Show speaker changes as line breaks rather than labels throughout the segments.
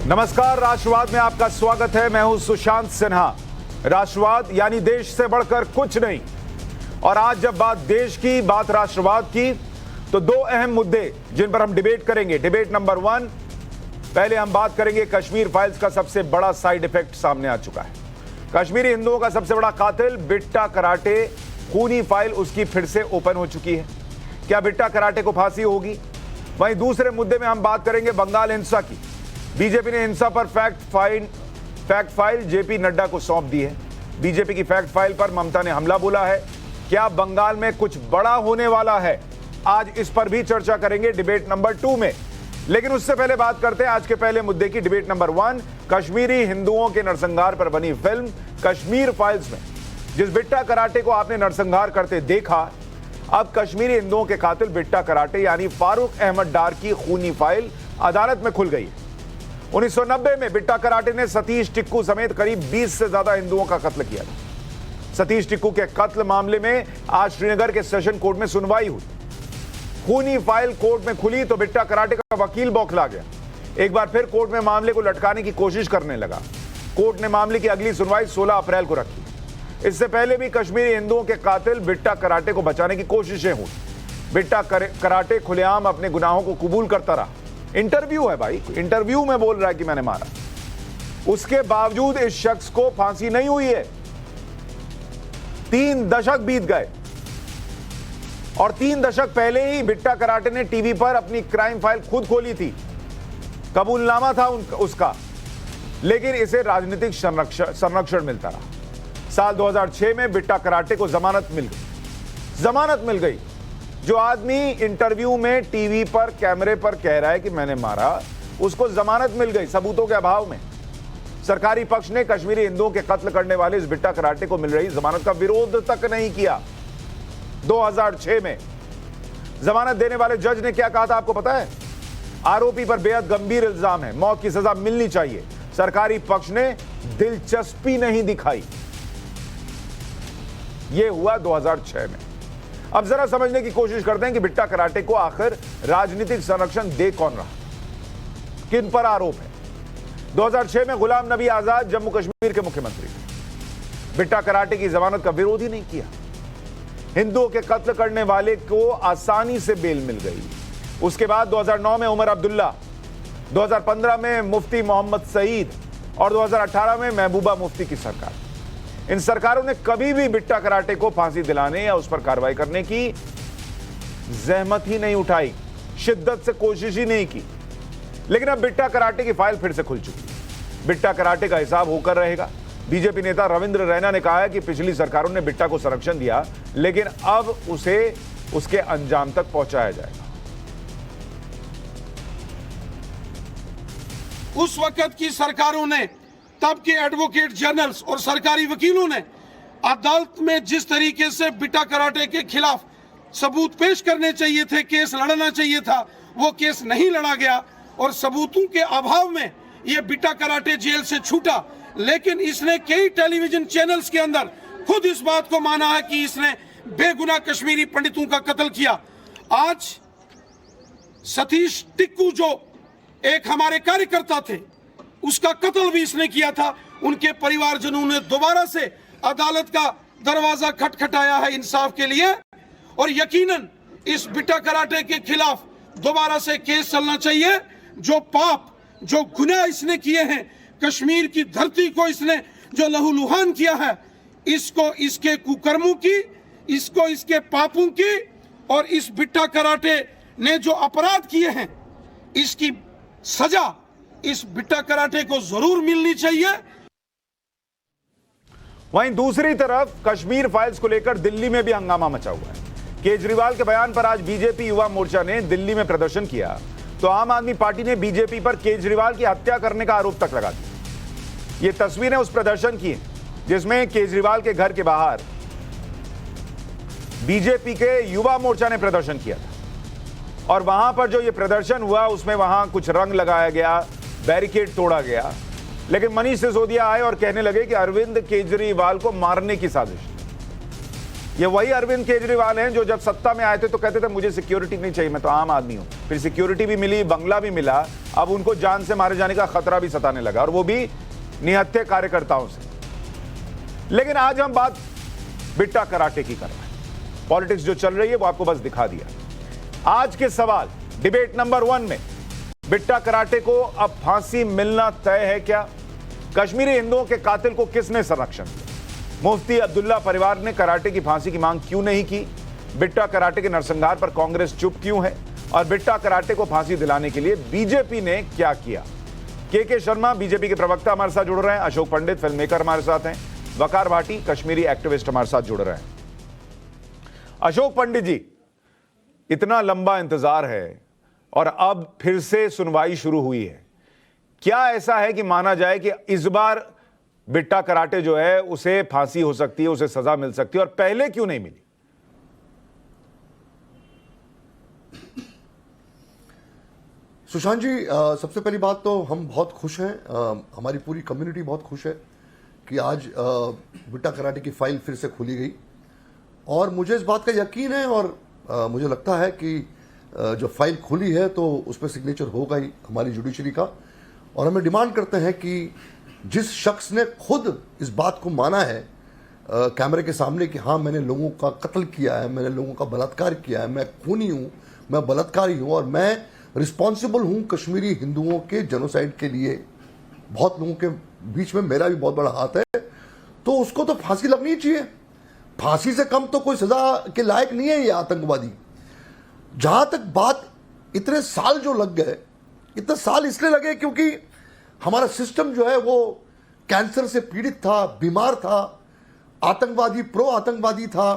नमस्कार, राष्ट्रवाद में आपका स्वागत है। मैं हूं सुशांत सिन्हा। राष्ट्रवाद यानी देश से बढ़कर कुछ नहीं। और आज जब बात देश की, बात राष्ट्रवाद की, तो दो अहम मुद्दे जिन पर हम डिबेट करेंगे। डिबेट नंबर 1, पहले हम बात करेंगे कश्मीर फाइल्स का सबसे बड़ा साइड इफेक्ट सामने आ चुका है। कश्मीरी हिंदुओं का सबसे बड़ा कातिल बिट्टा कराटे, खूनी फाइल उसकी फिर से ओपन हो चुकी है। क्या बिट्टा कराटे को फांसी होगी? वहीं दूसरे मुद्दे में हम बात करेंगे बंगाल हिंसा की। बीजेपी ने हिंसा पर फैक्ट फाइल जेपी नड्डा को सौंप दी है। बीजेपी की फैक्ट फाइल पर ममता ने हमला बोला है। क्या बंगाल में कुछ बड़ा होने वाला है? आज इस पर भी चर्चा करेंगे डिबेट नंबर 2 में। लेकिन उससे पहले बात करते हैं आज के पहले मुद्दे की। डिबेट नंबर 1, कश्मीरी हिंदुओं के नरसंहार पर बनी फिल्म कश्मीर फाइल्स में जिस बिट्टा कराटे को आपने नरसंहार करते देखा, अब कश्मीरी हिंदुओं के कातिल बिट्टा कराटे यानी फारूक अहमद डार की खूनी फाइल अदालत में खुल गई है। 1990 में बिट्टा कराटे ने सतीश टिक्कू समेत करीब 20 से ज्यादा हिंदुओं का कत्ल किया था। सतीश टिक्कू के कत्ल मामले में आज श्रीनगर के सेशन कोर्ट में सुनवाई हुई। खूनी फाइल कोर्ट में खुली तो बिट्टा कराटे का वकील बौखला गया। एक बार फिर कोर्ट में मामले को लटकाने की कोशिश करने लगा। कोर्ट ने मामले की अगली सुनवाई 16 अप्रैल को रखी। इससे पहले भी कश्मीरी हिंदुओं के कातिल बिट्टा कराटे को बचाने की कोशिशें हुई। बिट्टा कराटे खुलेआम अपने गुनाहों को कबूल करता रहा। इंटरव्यू है भाई, इंटरव्यू में बोल रहा है कि मैंने मारा। उसके बावजूद इस शख्स को फांसी नहीं हुई है। 3 दशक बीत गए और 3 दशक पहले ही बिट्टा कराटे ने टीवी पर अपनी क्राइम फाइल खुद खोली थी। कबूलनामा था उसका, लेकिन इसे राजनीतिक संरक्षण मिलता रहा। साल 2006 में बिट्टा कराटे को जमानत मिल गई। जो आदमी इंटरव्यू में टीवी पर कैमरे पर कह रहा है कि मैंने मारा, उसको जमानत मिल गई सबूतों के अभाव में। सरकारी पक्ष ने कश्मीरी हिंदुओं के कत्ल करने वाले इस बिट्टा कराटे को मिल रही जमानत का विरोध तक नहीं किया। 2006 में जमानत देने वाले जज ने क्या कहा था आपको पता है? आरोपी पर बेहद गंभीर इल्जाम है, मौत की सजा मिलनी चाहिए। सरकारी पक्ष ने दिलचस्पी नहीं दिखाई। यह हुआ 2006 में। अब जरा समझने की कोशिश करते हैं कि बिट्टा कराटे को आखिर राजनीतिक संरक्षण दे कौन रहा, किन पर आरोप है। 2006 में गुलाम नबी आजाद जम्मू कश्मीर के मुख्यमंत्री थे। बिट्टा कराटे की जमानत का विरोध ही नहीं किया। हिंदुओं के कत्ल करने वाले को आसानी से बेल मिल गई। उसके बाद 2009 में उमर अब्दुल्ला, 2015 में मुफ्ती मोहम्मद सईद और 2018 में महबूबा मुफ्ती की सरकार। इन सरकारों ने कभी भी बिट्टा कराटे को फांसी दिलाने या उस पर कार्रवाई करने की जहमत ही नहीं उठाई, शिद्दत से कोशिश ही नहीं की। लेकिन अब बिट्टा कराटे की फाइल फिर से खुल चुकी है। बिट्टा कराटे का हिसाब होकर रहेगा। बीजेपी नेता रविंद्र रैना ने कहा है कि पिछली सरकारों ने बिट्टा को संरक्षण दिया, लेकिन अब उसे उसके अंजाम तक पहुंचाया जाएगा।
उस वक्त की सरकारों ने, तब के एडवोकेट जनरल्स और सरकारी वकीलों ने अदालत में जिस तरीके से बिट्टा कराटे के खिलाफ सबूत पेश करने चाहिए थे, केस लड़ना चाहिए था, वो केस नहीं लड़ा गया और सबूतों के अभाव में ये बिट्टा कराटे जेल से छूटा। लेकिन इसने कई टेलीविजन चैनल्स के अंदर खुद इस बात को माना है कि इसने बेगुनाह कश्मीरी पंडितों का कत्ल किया। आज सतीश टिक्कू जो एक हमारे कार्यकर्ता थे, उसका कत्ल भी इसने किया था। उनके परिवारजनों ने दोबारा से अदालत का दरवाजा खटखटाया है इंसाफ के लिए और यकीनन इस बिट्टा कराटे के खिलाफ दोबारा से केस चलना चाहिए। जो पाप, जो गुनाह इसने किए हैं, कश्मीर की धरती को इसने जो लहूलुहान किया है, इसको इसके कुकर्मों की, इसको इसके पापों की और इस बिट्टा कराटे ने जो अपराध किए हैं, इसकी सजा इस बिट्टा कराटे को जरूर मिलनी चाहिए।
वहीं दूसरी तरफ कश्मीर फाइल्स को लेकर दिल्ली में भी हंगामा मचा हुआ है। केजरीवाल के बयान पर आज बीजेपी युवा मोर्चा ने दिल्ली में प्रदर्शन किया तो आम आदमी पार्टी ने बीजेपी पर केजरीवाल की हत्या करने का आरोप तक लगा दिया। ये तस्वीरें उस प्रदर्शन की जिसमें केजरीवाल के घर के बाहर बीजेपी के युवा मोर्चा ने प्रदर्शन किया था और वहां पर जो ये प्रदर्शन हुआ उसमें वहां कुछ रंग लगाया गया, बैरिकेड तोड़ा गया। लेकिन मनीष सिसोदिया आए और कहने लगे कि अरविंद केजरीवाल को मारने की साजिश। ये वही अरविंद केजरीवाल हैं जो जब सत्ता में आए थे तो कहते थे मुझे सिक्योरिटी नहीं चाहिए, मैं तो आम आदमी हूं। फिर सिक्योरिटी भी मिली, बंगला भी मिला, अब उनको जान से मारे जाने का खतरा भी सताने लगा, और वो भी निहत्थे कार्यकर्ताओं से। लेकिन आज हम बात बिट्टा कराटे की कर रहे हैं। पॉलिटिक्स जो चल रही है वो आपको बस दिखा दिया। आज के सवाल डिबेट नंबर 1 में, बिट्टा कराटे को अब फांसी मिलना तय है क्या? कश्मीरी हिंदुओं के कातिल को किसने संरक्षण दिया? मुफ्ती अब्दुल्ला परिवार ने कराटे की फांसी की मांग क्यों नहीं की? बिट्टा कराटे के नरसंहार पर कांग्रेस चुप क्यों है? और बिट्टा कराटे को फांसी दिलाने के लिए बीजेपी ने क्या किया? के शर्मा बीजेपी के प्रवक्ता हमारे साथ जुड़ रहे हैं, अशोक पंडित फिल्म मेकर हमारे साथ हैं, वकार भाटी कश्मीरी एक्टिविस्ट हमारे साथ जुड़ रहे हैं। अशोक पंडित जी, इतना लंबा इंतजार है और अब फिर से सुनवाई शुरू हुई है, क्या ऐसा है कि माना जाए कि इस बार बिट्टा कराटे जो है उसे फांसी हो सकती है, उसे सजा मिल सकती है, और पहले क्यों नहीं मिली?
सुशांत जी, सबसे पहली बात तो हम बहुत खुश हैं, हमारी पूरी कम्युनिटी बहुत खुश है कि आज बिट्टा कराटे की फाइल फिर से खोली गई। और मुझे इस बात का यकीन है और मुझे लगता है कि जो फाइल खुली है तो उस पर सिग्नेचर होगा ही हमारी जुडिशरी का। और हमें डिमांड करते हैं कि जिस शख्स ने खुद इस बात को माना है कैमरे के सामने कि हाँ मैंने लोगों का कत्ल किया है, मैंने लोगों का बलात्कार किया है, मैं खूनी हूँ, मैं बलात्कारी हूँ और मैं रिस्पॉन्सिबल हूँ कश्मीरी हिंदुओं के जेनोसाइड के लिए, बहुत लोगों के बीच में मेरा भी बहुत बड़ा हाथ है, तो उसको तो फांसी लगनी चाहिए। फांसी से कम तो कोई सजा के लायक नहीं है ये आतंकवादी। जहां तक बात, इतने साल जो लग गए, इतने साल इसलिए लगे क्योंकि हमारा सिस्टम जो है वो कैंसर से पीड़ित था, बीमार था, आतंकवादी प्रो आतंकवादी था।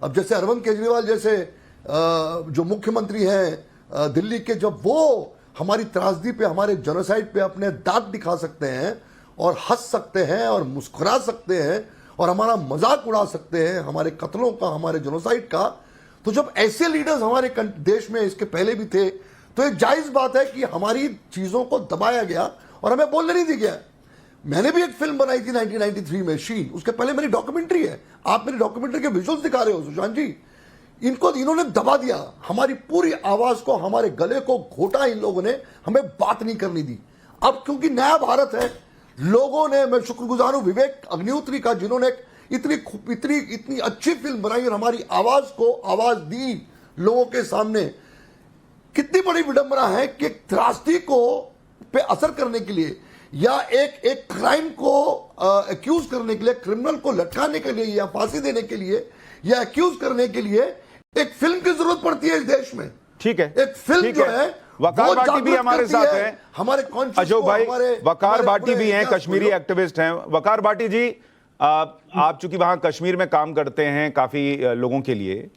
अब जैसे अरविंद केजरीवाल जैसे जो मुख्यमंत्री हैं दिल्ली के, जब वो हमारी त्रासदी पे, हमारे जेनोसाइड पे अपने दांत दिखा सकते हैं और हंस सकते हैं और मुस्कुरा सकते हैं और हमारा मजाक उड़ा सकते हैं हमारे कत्लों का, हमारे जेनोसाइड का, तो जब ऐसे लीडर्स हमारे देश में इसके पहले भी थे तो एक जायज बात है कि हमारी चीजों को दबाया गया और हमें बोलने नहीं दिया गया। मैंने भी एक फिल्म बनाई थी 1993 में, शीन, उसके पहले मेरी डॉक्यूमेंट्री है। आप मेरी डॉक्यूमेंट्री के विजुअल्स दिखा रहे हो सुशांत जी। इन्होंने दबा दिया, हमारी पूरी आवाज को, हमारे गले को घोटा इन लोगों ने, हमें बात नहीं करनी दी। अब क्योंकि नया भारत है, लोगों ने, मैं शुक्रगुजार हूं विवेक अग्निहोत्री का जिन्होंने इतनी अच्छी फिल्म बनाई और हमारी आवाज को आवाज दी लोगों के सामने। कितनी बड़ी विडंबना है कि त्रासदी को पे असर करने के लिए या एक क्राइम को एक्यूज करने के लिए, क्रिमिनल को लटकाने के लिए या फांसी देने के लिए या एक्यूज करने के लिए एक फिल्म की जरूरत पड़ती है इस देश में।
ठीक है,
एक फिल्म जो है
वकार भाटी भी हमारे साथ हैं,
हमारे
अशोक भाई वकार भाटी भी हैं, कश्मीरी एक्टिविस्ट हैं। वकार भाटी जी, आप चूंकि वहां कश्मीर में काम करते हैं काफी लोगों के लिए,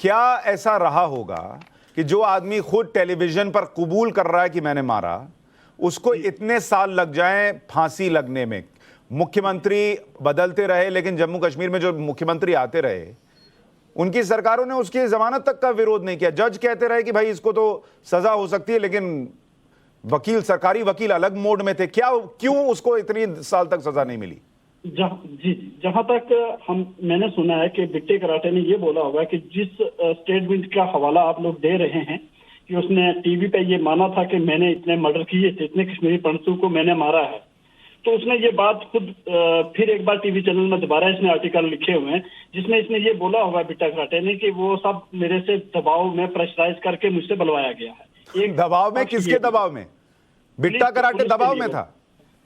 क्या ऐसा रहा होगा कि जो आदमी खुद टेलीविजन पर कबूल कर रहा है कि मैंने मारा, उसको इतने साल लग जाएं फांसी लगने में? मुख्यमंत्री बदलते रहे लेकिन जम्मू कश्मीर में जो मुख्यमंत्री आते रहे उनकी सरकारों ने उसकी जमानत तक का विरोध नहीं किया। जज कहते रहे कि भाई इसको तो सजा हो सकती है, लेकिन वकील, सरकारी वकील अलग मोड में थे। क्यों उसको इतनी साल तक सजा नहीं मिली?
जहां तक मैंने सुना है कि बिट्टे कराटे ने ये बोला होगा कि जिस स्टेटमेंट का हवाला आप लोग दे रहे हैं कि उसने टीवी पे ये माना था कि मैंने इतने मर्डर किए थे, इतने कश्मीरी पंडितों को मैंने मारा है, तो उसने ये बात खुद फिर एक बार टीवी चैनल में दोबारा इसने आर्टिकल लिखे हुए हैं जिसमें इसने ये बोला होगा बिट्टा कराटे ने कि वो सब मेरे से दबाव में प्रेशराइज करके मुझसे बुलवाया गया है। एक
दबाव में? किसके दबाव में? बिट्टा कराटे दबाव में था?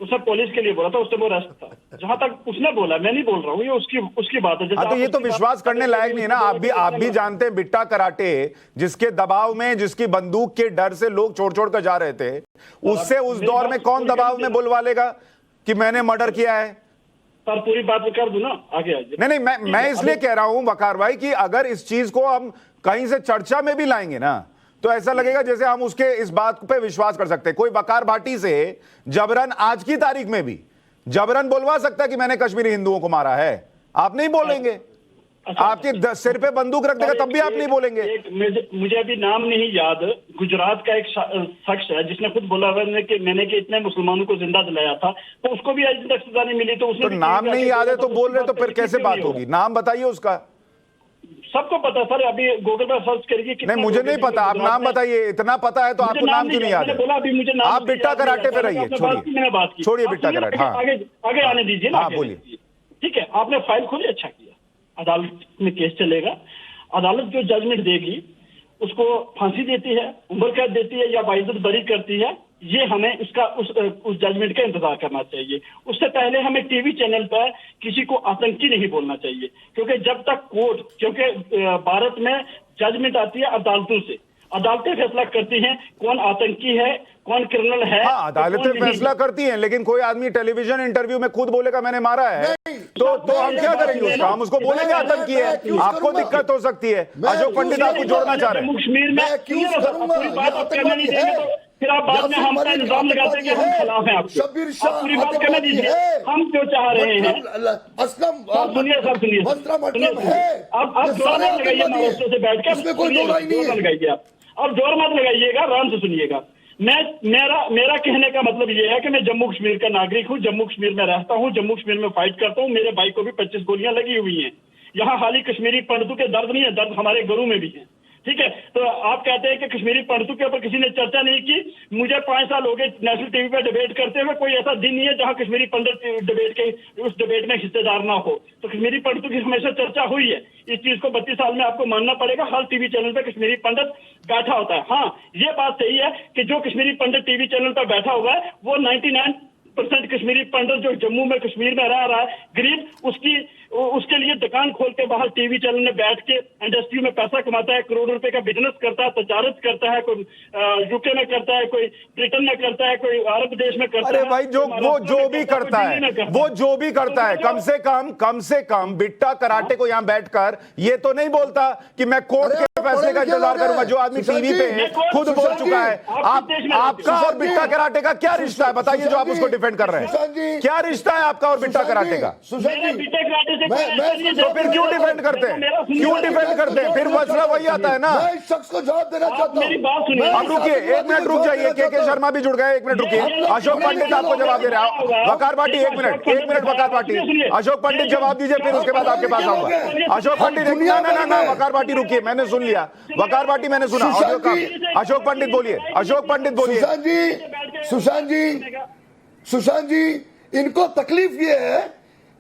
उसने पुलिस के लिए बोला था, उससे वो रेस्ट था। जहां तक उसने बोला, मैं नहीं बोल रहा हूँ, ये उसकी बात है।
तो ये तो विश्वास करने लायक नहीं है ना। आप भी जानते हैं बिट्टा कराटे जिसके दबाव में, जिसकी बंदूक के डर से लोग छोड़ छोड़ कर जा रहे थे, उससे उस दौर में कौन दबाव में बुलवा लेगा कि मैंने मर्डर किया है?
सर पूरी बात कर दूं ना, आगे
नहीं, मैं इसलिए कह रहा हूं वकार भाई कि अगर इस चीज को हम कहीं से चर्चा में भी लाएंगे ना तो ऐसा लगेगा जैसे हम उसके इस बात पे विश्वास कर सकते हैं। कोई वकार भाटी से जबरन, आज की तारीख में भी जबरन बुलवा सकता है कि मैंने कश्मीरी हिंदुओं को मारा है, आप नहीं बोलेंगे। आपके सिर पे बंदूक रख देगा तब भी आप नहीं बोलेंगे।
मुझे अभी नाम नहीं याद, गुजरात का एक शख्स है जिसने खुद बोला हुआ कि मैंने कि इतने मुसलमानों को जिंदा जलाया था, तो उसको भी आज तक सजा नहीं मिली। तो उसने
नाम नहीं याद है तो बोल रहे, तो फिर कैसे बात होगी? नाम बताइए उसका।
सबको पता सर, अभी गूगल पर सर्च करिए।
नहीं, मुझे नहीं पता, आप नाम बताइए। इतना पता है तो आपको नाम क्यों नहीं याद है?
बोला अभी मुझे नाम,
आप बिट्टा कराटे पे रहिए, छोड़िए बिट्टा कराटे। हाँ,
आगे आने दीजिए ना।
हाँ बोलिए।
ठीक है, आपने फाइल खोली, अच्छा किया। अदालत में केस चलेगा, अदालत जो जजमेंट देगी उसको फांसी देती है, उम्र कैद देती है या बाइज्जत बरी करती है, ये हमें इसका उस जजमेंट का इंतजार करना चाहिए। उससे पहले हमें टीवी चैनल पर किसी को आतंकी नहीं बोलना चाहिए, क्योंकि जब तक कोर्ट, क्योंकि भारत में जजमेंट आती है अदालतों से, अदालतें फैसला करती हैं कौन आतंकी है, कौन क्रिमिनल है।
हाँ, अदालतें फैसला करती हैं, लेकिन कोई आदमी टेलीविजन इंटरव्यू में खुद बोलेगा मैंने मारा है, तो हम क्या करेंगे उसका? हम उसको बोलेंगे आतंकी है। आपको दिक्कत हो सकती है। अशोक पंडित आपको जोड़ना चाह रहे हैं।
फिर आप बाद में हम पर इल्जाम लगाते हैं कि हम खिलाफ हैं आपके। आप पूरी बात करने दीजिए, हम जो चाह रहे हैं। सुनिए सर, सुनिए, अब जोर मत लगाइए महाराष्ट्र से बैठ कर, जोर लगाइए आप, अब जोर मत लगाइएगा, आराम से सुनिएगा। मेरा कहने का मतलब ये है कि मैं जम्मू कश्मीर का नागरिक हूँ, जम्मू कश्मीर में रहता हूँ, जम्मू कश्मीर में फाइट करता हूँ। मेरे भाई को भी 25 गोलियां लगी हुई हैं। यहाँ हाल ही कश्मीरी पंडितों के दर्द नहीं है, दर्द हमारे घरों में भी है। ठीक है, तो आप कहते हैं कि कश्मीरी पंडितों के ऊपर किसी ने चर्चा नहीं की। मुझे 5 साल हो गए नेशनल टीवी पे डिबेट करते हुए, कोई ऐसा दिन नहीं है जहां कश्मीरी पंडित उस डिबेट में हिस्सेदार ना हो। तो कश्मीरी पंडितों की हमेशा चर्चा हुई है। इस चीज को 32 साल में आपको मानना पड़ेगा। हर टीवी चैनल पे कश्मीरी पंडित बैठा होता है। हाँ, ये बात सही है कि जो कश्मीरी पंडित टीवी चैनल पर बैठा हुआ है वो 99% कश्मीरी पंडित जो जम्मू में कश्मीर में रह रहा है गरीब, उसके लिए दुकान खोल के बाहर टीवी चैनल में बैठ के इंडस्ट्री में पैसा कमाता है, करोड़ों रुपए का बिजनेस करता है, तजारत करता है, कोई यूके में करता है, कोई ब्रिटेन में करता है, कोई अरब देश में करता है।
अरे भाई, वो जो भी करता है, कम से कम बिट्टा कराटे को यहाँ बैठकर ये तो नहीं बोलता कि मैं कोर्ट के फैसले का इंतजार करूंगा। जो आदमी टीवी पे खुद बोल चुका है। आपका और बिट्टा कराटे का क्या रिश्ता है? बताइए, जो आप उसको डिफेंड कर रहे हैं, क्या रिश्ता है आपका और बिट्टा कराटे का? तो फिर क्यों डिफेंड करते हैं? फिर मसला वही आता है ना।
मैं इस शख्स को जवाब देना चाहता हूं।
अब रुकिए, 1 मिनट रुक जाइए। के शर्मा भी जुड़ गए, 1 मिनट रुकिए। अशोक पंडित आपको जवाब दे रहा है। वकार पार्टी, 1 मिनट वकार पार्टी। अशोक पंडित जवाब दीजिए, फिर उसके बाद आपके पास आऊंगा। अशोक पंडित, ना वकार पार्टी रुकिए, मैंने सुन लिया। वकार पार्टी मैंने सुना। अशोक पंडित बोलिए, अशोक पंडित बोलिए।
सुशांत जी, इनको तकलीफ ये है,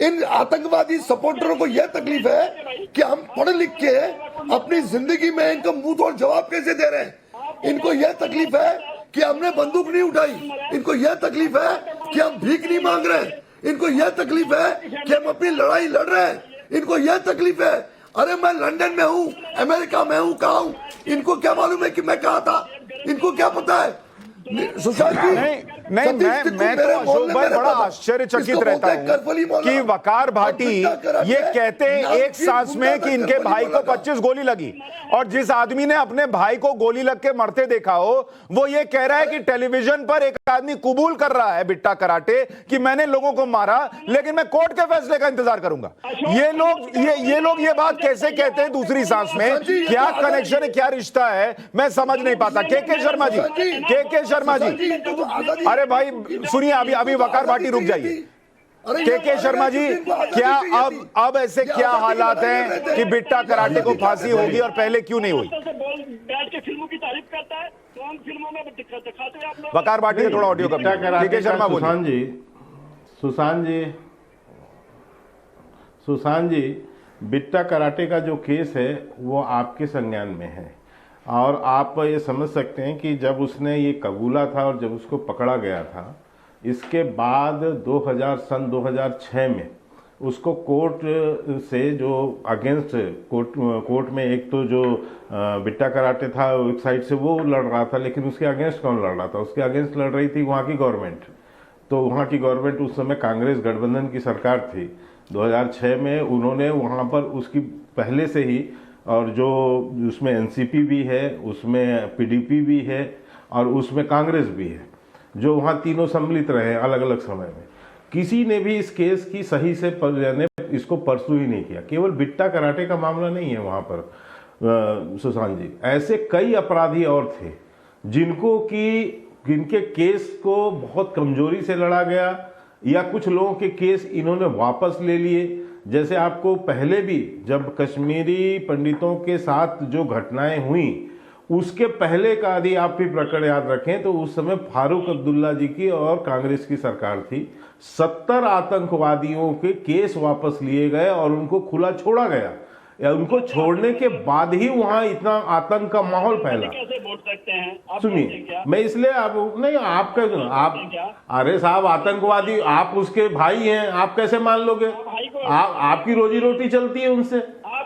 इन आतंकवादी सपोर्टरों को यह तकलीफ है कि हम पढ़ लिख के अपनी जिंदगी में इनको मुंह तोड़ जवाब कैसे दे रहे हैं। इनको यह तकलीफ है कि हमने बंदूक नहीं उठाई। इनको यह तकलीफ है कि हम भीख नहीं मांग रहे हैं। इनको यह तकलीफ है कि हम अपनी लड़ाई लड़ रहे हैं। इनको यह तकलीफ है, अरे मैं लंदन में हूँ, अमेरिका में हूँ, कहा हूँ, इनको क्या मालूम है कि मैं कहा था? इनको क्या पता है? सुशांत जी,
नहीं, मैं तो अशोक भाई बड़ा आश्चर्यचकित रहता हूं कि वकार भाटी ये कहते हैं एक सांस में कि इनके भाई को 25 गोली लगी, और जिस आदमी ने अपने भाई को गोली लग के मरते देखा हो वो ये कह रहा है कि टेलीविजन पर एक आदमी कबूल कर रहा है बिट्टा कराटे कि मैंने लोगों को मारा, लेकिन मैं कोर्ट के फैसले का इंतजार करूंगा। ये लोग ये बात कैसे कहते हैं दूसरी सांस में? क्या कनेक्शन है, क्या रिश्ता है, मैं समझ नहीं पाता। के शर्मा जी, अरे भाई सुनिए, अभी वकार भाटी रुक जाइए। के शर्मा जी, क्या अब ऐसे क्या हालात हैं कि बिट्टा कराटे को फांसी होगी और पहले क्यों नहीं हुई?
बैठ के फिल्मों की तारीफ करता है, फिल्मों में दिखाते हैं आप लोग।
वकार भाटी का थोड़ा ऑडियो कर। के शर्मा बोलिए।
सुशांत जी, बिट्टा कराटे का जो केस है वो आपके संज्ञान में है, और आप ये समझ सकते हैं कि जब उसने ये कबूला था और जब उसको पकड़ा गया था, इसके बाद 2006 में उसको कोर्ट से जो अगेंस्ट कोर्ट में एक तो जो बिट्टा कराटे था एक साइड से वो लड़ रहा था, लेकिन उसके अगेंस्ट कौन लड़ रहा था? उसके अगेंस्ट लड़ रही थी वहाँ की गवर्नमेंट। तो वहाँ की गवर्नमेंट उस समय कांग्रेस गठबंधन की सरकार थी। 2006 में उन्होंने वहाँ पर उसकी पहले से ही, और जो उसमें एनसीपी भी है, उसमें पीडीपी भी है और उसमें कांग्रेस भी है, जो वहाँ तीनों सम्मिलित रहे अलग अलग समय में। किसी ने भी इस केस की सही से इसको परसू ही नहीं किया। केवल बिट्टा कराटे का मामला नहीं है वहाँ पर सुशांत जी, ऐसे कई अपराधी और थे जिनके केस को बहुत कमजोरी से लड़ा गया, या कुछ लोगों के केस इन्होंने वापस ले लिए, जैसे आपको पहले भी जब कश्मीरी पंडितों के साथ जो घटनाएं हुई उसके पहले का यदि आप भी प्रकरण याद रखें तो उस समय फारूक अब्दुल्ला जी की और कांग्रेस की सरकार थी। 70 आतंकवादियों के केस वापस लिए गए और उनको खुला छोड़ा गया, या उनको छोड़ने के बाद ही वहां इतना आतंक का माहौल फैला।
कैसे वोट सकते हैं आप?
सुनिए, मैं इसलिए आप नहीं आपका आप अरे साहब आतंकवादी आप उसके भाई हैं, आप कैसे मान लोगे? आपकी रोजी रोटी चलती है उनसे।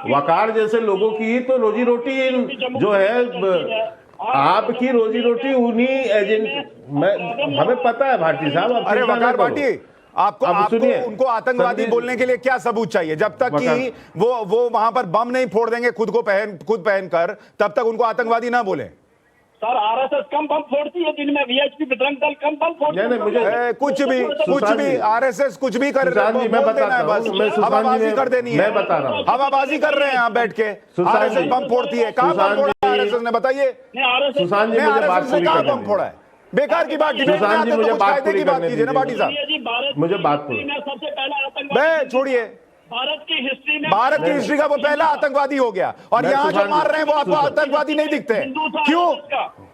वकार जैसे लोगों की तो रोजी रोटी जो है, आपकी रोजी रोटी उन्हीं एजेंट में हमें पता है भारती साहब।
अरे वकार भाटी, आपको उनको आतंकवादी बोलने के लिए क्या सबूत चाहिए? जब तक कि वो वहां पर बम नहीं फोड़ देंगे खुद पहनकर, तब तक उनको आतंकवादी ना बोले।
सर आरएसएस कम बम फोड़ती है दिन में, वीएचपी बजरंग दल कम बम फोड़ती है।
मुझे
कुछ भी आरएसएस कुछ भी कर रहे हैं,
मैं बताता हूं,
हवाबाजी कर देनी है।
मैं बता रहा हूं,
हवाबाजी कर रहे हैं आप बैठ के। आरएसएस बम फोड़ती है, कहां बम फोड़ा आरएसएस ने? बताइए।
सुशांत जी मुझे बात पूरी करने
बम फोड़ा है, बेकार की बात।
सुशांत जी मुझे बात पूरी करने दीजिए
ना भाटी साहब,
मुझे बात पूरी।
सबसे पहला आतंकवादी
छोड़िए,
भारत की हिस्ट्री
का वो पहला आतंकवादी हो गया। और यहाँ जो मार रहे हैं वो आपको आतंकवादी नहीं दिखते हैं। क्यों?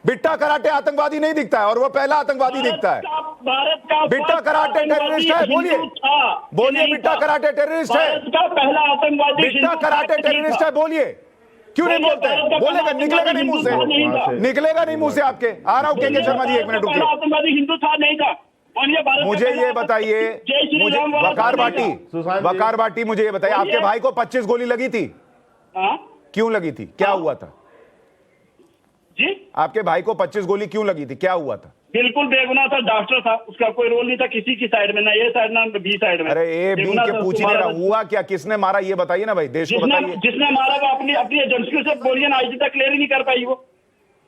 बिट्टा कराटे आतंकवादी नहीं दिखता है और वो पहला आतंकवादी दिखता है।
भारत का
बिट्टा कराटे टेररिस्ट है? बोलिए बिट्टा कराटे टेररिस्ट है?
पहला आतंकवादी
बिट्टा कराटे टेररिस्ट है? बोलिए, क्यों नहीं बोलते? बोलेगा, निकलेगा नहीं मुंह से, निकलेगा नहीं मुंह से आपके। आ रहा हूं के शर्मा जी, एक मिनट रुकिए।
आतंकवादी हिंदू था नहीं था?
मुझे ये बताइए, वकार भाटी मुझे ये बताइए, आपके भाई को 25 गोली लगी थी? क्यों लगी थी? क्या हुआ था
जी?
आपके भाई को 25 गोली क्यों लगी थी? क्या हुआ था?
बिल्कुल बेगुनाह था, डॉक्टर था, उसका कोई रोल नहीं था किसी की साइड में, ना ये साइड ना बी साइड में।
अरे ए बी के पूछ ही नहीं रहा, हुआ क्या, किसने मारा ये बताइए ना भाई, देश को बताइए।
जिसने मारा वो अपनी एजेंसियों से बोलिए ना, आज तक क्लियर ही नहीं कर पाई वो।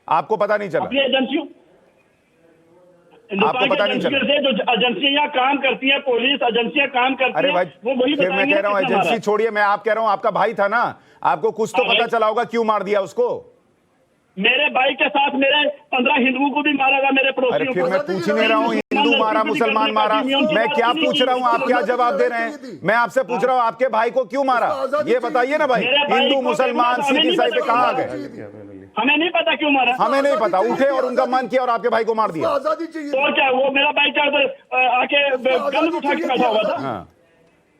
आपको पता नहीं चला?
अपनी एजेंसियों,
आपको पता नहीं चला?
जो एजेंसियां काम करती है, पुलिस एजेंसियां काम करती है।
अरे भाई
वो वही
फिर मैं कह रहा हूँ एजेंसी छोड़िए, मैं आप कह रहा हूँ आपका भाई था ना, आपको कुछ तो पता चला होगा क्यों मार दिया उसको।
मेरे भाई के साथ मेरे 15 हिंदुओं को भी मारा था, मेरे पड़ोसियों को।
अरे फिर मैं पूछ ही नहीं रहा हूँ हिंदू मारा मुसलमान मारा, मैं क्या पूछ रहा हूँ, आप क्या जवाब दे रहे हैं? मैं आपसे पूछ रहा हूँ आपके भाई को क्यों मारा, ये बताइए ना भाई। हिंदू मुसलमान सिख ईसाई पे कहाँ आ गए?
हमें नहीं पता क्यों मारा,
हमें नहीं पता। उठे और उनका मन किया और आपके भाई को मार दिया।
आजादी चाहिए।
तो क्या वो मेरा भाई क्या आके गन उठा के बैठा हुआ था?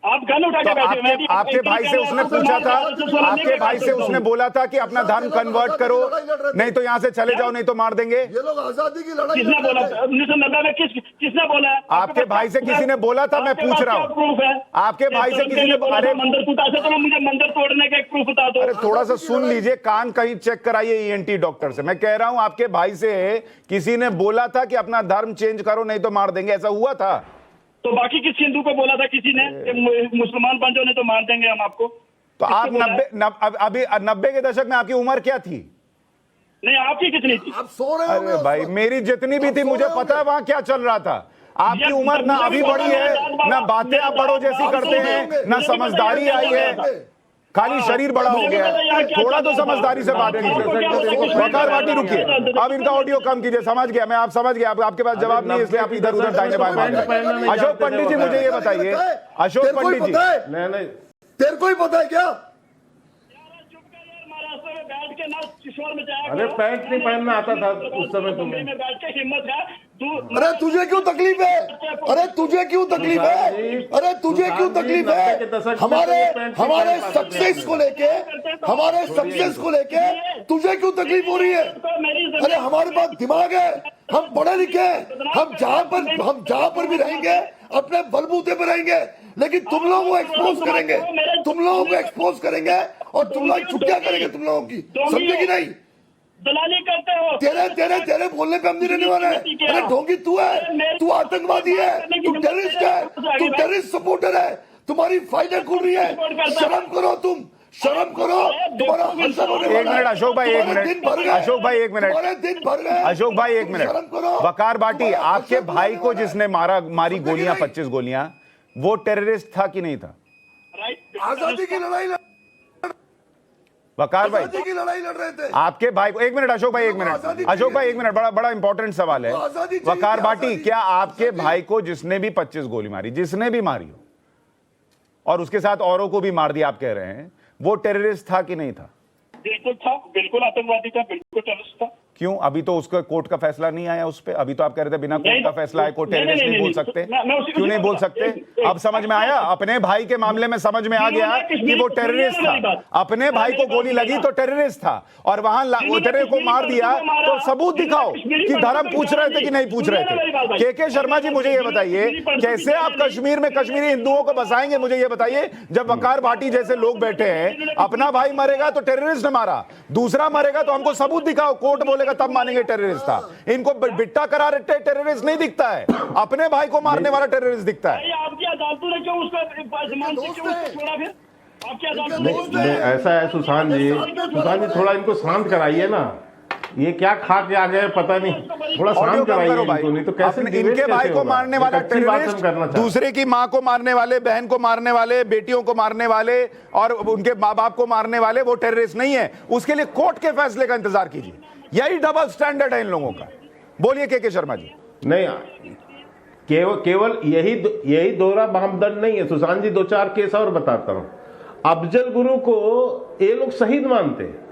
आप गन उठा के बैठे?
आपके भाई से उसने पूछा था, आपके भाई से उसने बोला था कि अपना धर्म कन्वर्ट करो, नहीं तो यहाँ से चले जाओ, नहीं तो मार देंगे।
ये लोग आजादी की लड़ाई
किसने बोला? 1990 में किसने बोला?
आपके भाई से किसी ने बोला था? मैं पूछ रहा हूँ आपके भाई से किसी ने? अरे
मंदिर टूटा था तो मुझे मंदिर तोड़ने का एक प्रूफ बता दो।
अरे थोड़ा सा सुन लीजिए, कान कहीं चेक कराइए ईएनटी डॉक्टर से। मैं कह रहा हूँ आपके भाई से किसी ने बोला था कि अपना धर्म चेंज करो नहीं तो मार देंगे, ऐसा हुआ था?
तो बाकी किस हिंदू को बोला था किसी ने कि मुसलमान बन जाओ नहीं तो मार देंगे हम आपको?
तो आप 90 के दशक में आपकी उम्र क्या थी?
नहीं, आपकी कितनी थी?
आप सो रहे
अरे भाई मेरी जितनी भी थी मुझे पता है वहां क्या चल रहा था। आपकी उम्र ना अभी बड़ी है, ना बातें आप बड़ों जैसी करते हैं, ना समझदारी आई है, खाली शरीर बड़ा हो गया है। थोड़ा तो समझदारी से बात कीजिए। वकार भाटी रुकिए, अब इनका ऑडियो कम कीजिए। समझ गया मैं, आप समझ गया, आपके पास जवाब नहीं है इसलिए आप इधर उधर दाहिने बाएं भाग रहे हैं। अशोक पंडित जी मुझे ये बताइए, अशोक पंडित जी,
नहीं
तेरे को ही पता है क्या?
अरे पैंट नहीं पहनना आता था उस समय तुम्हें?
बैठ के हिम्मत है तू?
अरे तुझे क्यों तकलीफ है? अरे तुझे क्यों तकलीफ है? अरे तुझे क्यों तकलीफ है? हमारे सक्सेस को लेके, हमारे सक्सेस को लेके तुझे क्यों तकलीफ हो रही है? अरे हमारे पास दिमाग है, हम पढ़े लिखे हैं, हम जहां पर भी रहेंगे अपने बलबूते पर रहेंगे, लेकिन तुम लोगों को एक्सपोज करेंगे, तुम लोगों को एक्सपोज करेंगे और तुम लोग छुट्टियां करेंगे तुम लोगों की, समझे कि नहीं?
दलाली करते हो।
तेरे बोलने पे हम नहीं रहने वाले हैं। अरे ढोंगी तू है, तू आतंकवादी है, तू टेररिस्ट है, तू टेररिस्ट सपोर्टर है, तुम्हारी फाइलें खुल रही है। शर्म करो, तुम शर्म करो। तुम्हारा हंसन होने वाला है।
एक मिनट अशोक भाई, एक मिनट अशोक भाई, एक मिनट
दिन भर गए
अशोक भाई, एक मिनट।
शर्म करो।
वकार भाटी, आपके भाई को जिसने मारी गोलियां 25 गोलियां, वो टेररिस्ट था कि नहीं था?
आजादी की लड़ाई
वकार भाई
की लड़ाई लड़ रहे थे।
आपके भाई को, एक मिनट अशोक भाई, एक मिनट अशोक भाई, एक मिनट, बड़ा इंपॉर्टेंट सवाल है। वकार भाटी, क्या आपके भाई को जिसने भी 25 गोली मारी, जिसने भी मारी हो, और उसके साथ औरों को भी मार दिया, आप कह रहे हैं, वो टेररिस्ट था कि नहीं था?
बिल्कुल था, बिल्कुल आतंकवादी था, बिल्कुल टेररिस्ट था।
क्यों अभी तो उसका कोर्ट का फैसला नहीं आया उस पे? अभी तो आप कह रहे थे बिना कोर्ट का फैसला आए को टेररिस्ट नहीं बोल सकते। क्यों नहीं बोल सकते? अब समझ में आया, अपने भाई के मामले में समझ में आ गया कि वो टेररिस्ट था। अपने भाई को गोली लगी तो टेररिस्ट था, और वहां उतरे को मार दिया तो सबूत दिखाओ कि धर्म पूछ रहे थे कि नहीं पूछ रहे थे। के शर्मा जी, मुझे ये बताइए, कैसे आप कश्मीर में कश्मीरी हिंदुओं को बसाएंगे? मुझे ये बताइए, जब वकार भाटी जैसे लोग बैठे हैं, अपना भाई मरेगा तो टेररिस्ट ने मारा, दूसरा मरेगा तो हमको सबूत दिखाओ, कोर्ट बोलेगा तब मानेंगे टेररिस्ट था। इनको बिट्टा करार टेररिस्ट नहीं दिखता है, अपने भाई को मारने वाला टेररिस्ट दिखता है।
आपकी अदालतों ने क्यों उसका छोड़ा? फिर आपकी अदालतों
नहीं, ऐसा है सुशांत जी, थोड़ा इनको शांत कराइए ना। ये क्या खा के आ गए पता नहीं, थोड़ा शांत कराइए इनको, नहीं तो कैसे
इनके भाई को मारने वाला टेररिस्ट, दूसरे की मां को मारने वाले, बहन को मारने वाले, बेटियों को मारने वाले और उनके माँ बाप को मारने वाले वो टेररिस्ट नहीं है। उसके लिए कोर्ट के फैसले का इंतजार कीजिए। यही डबल स्टैंडर्ड है इन लोगों का। बोलिए के शर्मा जी।
नहीं, केवल यही दोहरा मापदंड नहीं है सुशांत जी। 2-4 केस और बताता हूं। अफजल गुरु को ये लोग शहीद मानते हैं।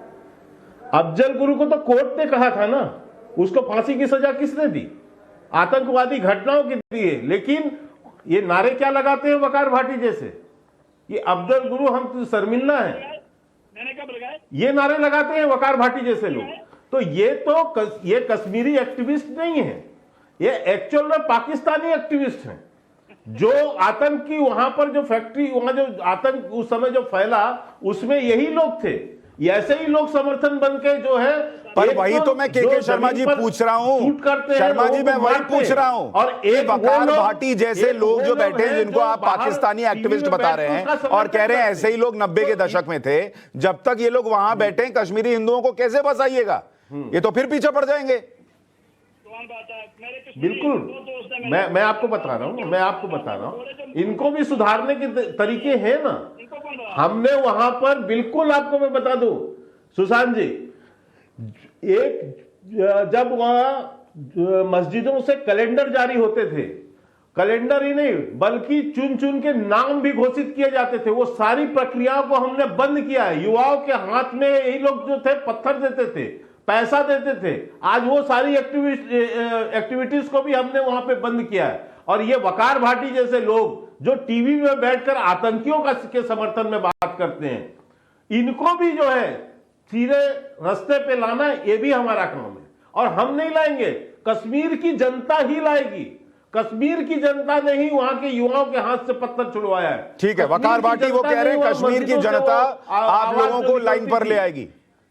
अफजल गुरु को तो कोर्ट ने कहा था ना, उसको फांसी की सजा किसने दी? आतंकवादी घटनाओं की दी है। लेकिन ये नारे क्या लगाते हैं वकार भाटी जैसे, ये अफजल गुरु हम तो शर्मिंदा है,
मैंने कब लगाया?
ये नारे लगाते हैं वकार भाटी जैसे लोग। तो ये कश्मीरी एक्टिविस्ट नहीं है, ये एक्चुअल में पाकिस्तानी एक्टिविस्ट हैं। जो आतंकी वहां पर जो फैक्ट्री, वहां जो आतंक उस समय जो फैला, उसमें यही लोग थे। ऐसे ही लोग समर्थन बन के जो है,
पर वही तो मैं के शर्मा जी पूछ रहा हूं, शर्मा जी मैं वही पूछ रहा हूं। और एक वकार भाटी जैसे लोग जो बैठे हैं, जिनको आप पाकिस्तानी एक्टिविस्ट बता रहे हैं और कह रहे हैं ऐसे ही लोग 90 के दशक में थे, जब तक ये लोग वहां बैठे हैं, कश्मीरी हिंदुओं को कैसे बसाइएगा? ये तो फिर पीछे पड़ जाएंगे।
बिल्कुल, मैं आपको बता रहा हूं, इनको भी सुधारने के तरीके हैं ना। हमने वहां पर, बिल्कुल आपको मैं बता दूं सुशांत जी, जब वहां मस्जिदों से कैलेंडर जारी होते थे, कैलेंडर ही नहीं बल्कि चुन चुन के नाम भी घोषित किए जाते थे, वो सारी प्रक्रियाओं को हमने बंद किया है। युवाओं के हाथ में यही लोग जो थे पत्थर देते थे, पैसा देते थे। आज वो सारी एक्टिविटीज को भी हमने वहां पे बंद किया है। और ये वकार भाटी जैसे लोग जो टीवी में बैठकर आतंकियों के समर्थन में बात करते हैं, इनको भी जो है सीधे रास्ते पे लाना, ये भी हमारा काम है। और हम नहीं लाएंगे, कश्मीर की जनता ही लाएगी। कश्मीर की जनता ने ही वहां के युवाओं के हाथ से पत्थर छुड़वाया है।
ठीक है, वकार भाटी वो कह रहे हैं कश्मीर की जनता आप लोगों को लाइन पर ले आएगी,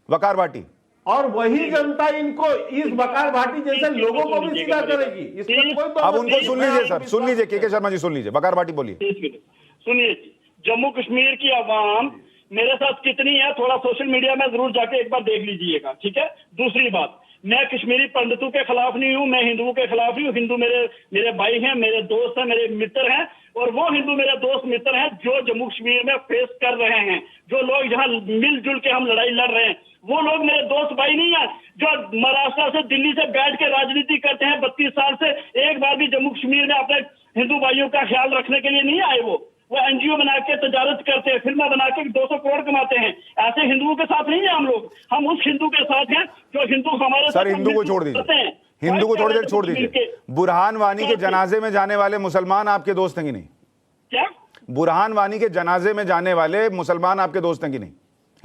वकार भाटी,
और वही जनता इनको, इस वकार भाटी जैसे लोगों को भी सीधा करेगी। इसमें कोई
अब उनको सुन लीजिए सर, सुन लीजिए के शर्मा जी, सुन लीजिए वकार भाटी बोलिए।
सुनिए, जम्मू कश्मीर की आवाम मेरे साथ कितनी है, थोड़ा सोशल मीडिया में जरूर जाके एक बार देख लीजिएगा, ठीक है। दूसरी बात, मैं कश्मीरी पंडितों के खिलाफ नहीं हूं, मैं हिंदुओं के खिलाफ ही हूं। हिंदू मेरे भाई हैं, मेरे दोस्त हैं, मेरे मित्र हैं, और वो हिंदू मेरे दोस्त मित्र हैं जो जम्मू कश्मीर में फेस कर रहे हैं। जो लोग यहाँ मिलजुल के हम लड़ाई लड़ रहे हैं, वो लोग मेरे दोस्त भाई नहीं है जो महाराष्ट्र से, दिल्ली से बैठ के राजनीति करते हैं 32 साल से। एक बार भी जम्मू कश्मीर में अपने हिंदू भाइयों का ख्याल रखने के लिए नहीं आए। वो एनजीओ बना के तजारत करते हैं, फिल्में बना के 200 करोड़ कमाते हैं। ऐसे हिंदुओं के साथ नहीं है हम लोग। हम उस हिंदू के साथ हैं जो हिंदू हमारे
सर, हिंदू को छोड़ दीजिए, हिंदू को थोड़ी देर छोड़ दीजिए। बुरहान वानी के जनाजे में जाने वाले मुसलमान आपके दोस्त हैं कि नहीं?
क्या?
बुरहान वानी के जनाजे में जाने वाले मुसलमान आपके दोस्त हैं कि नहीं?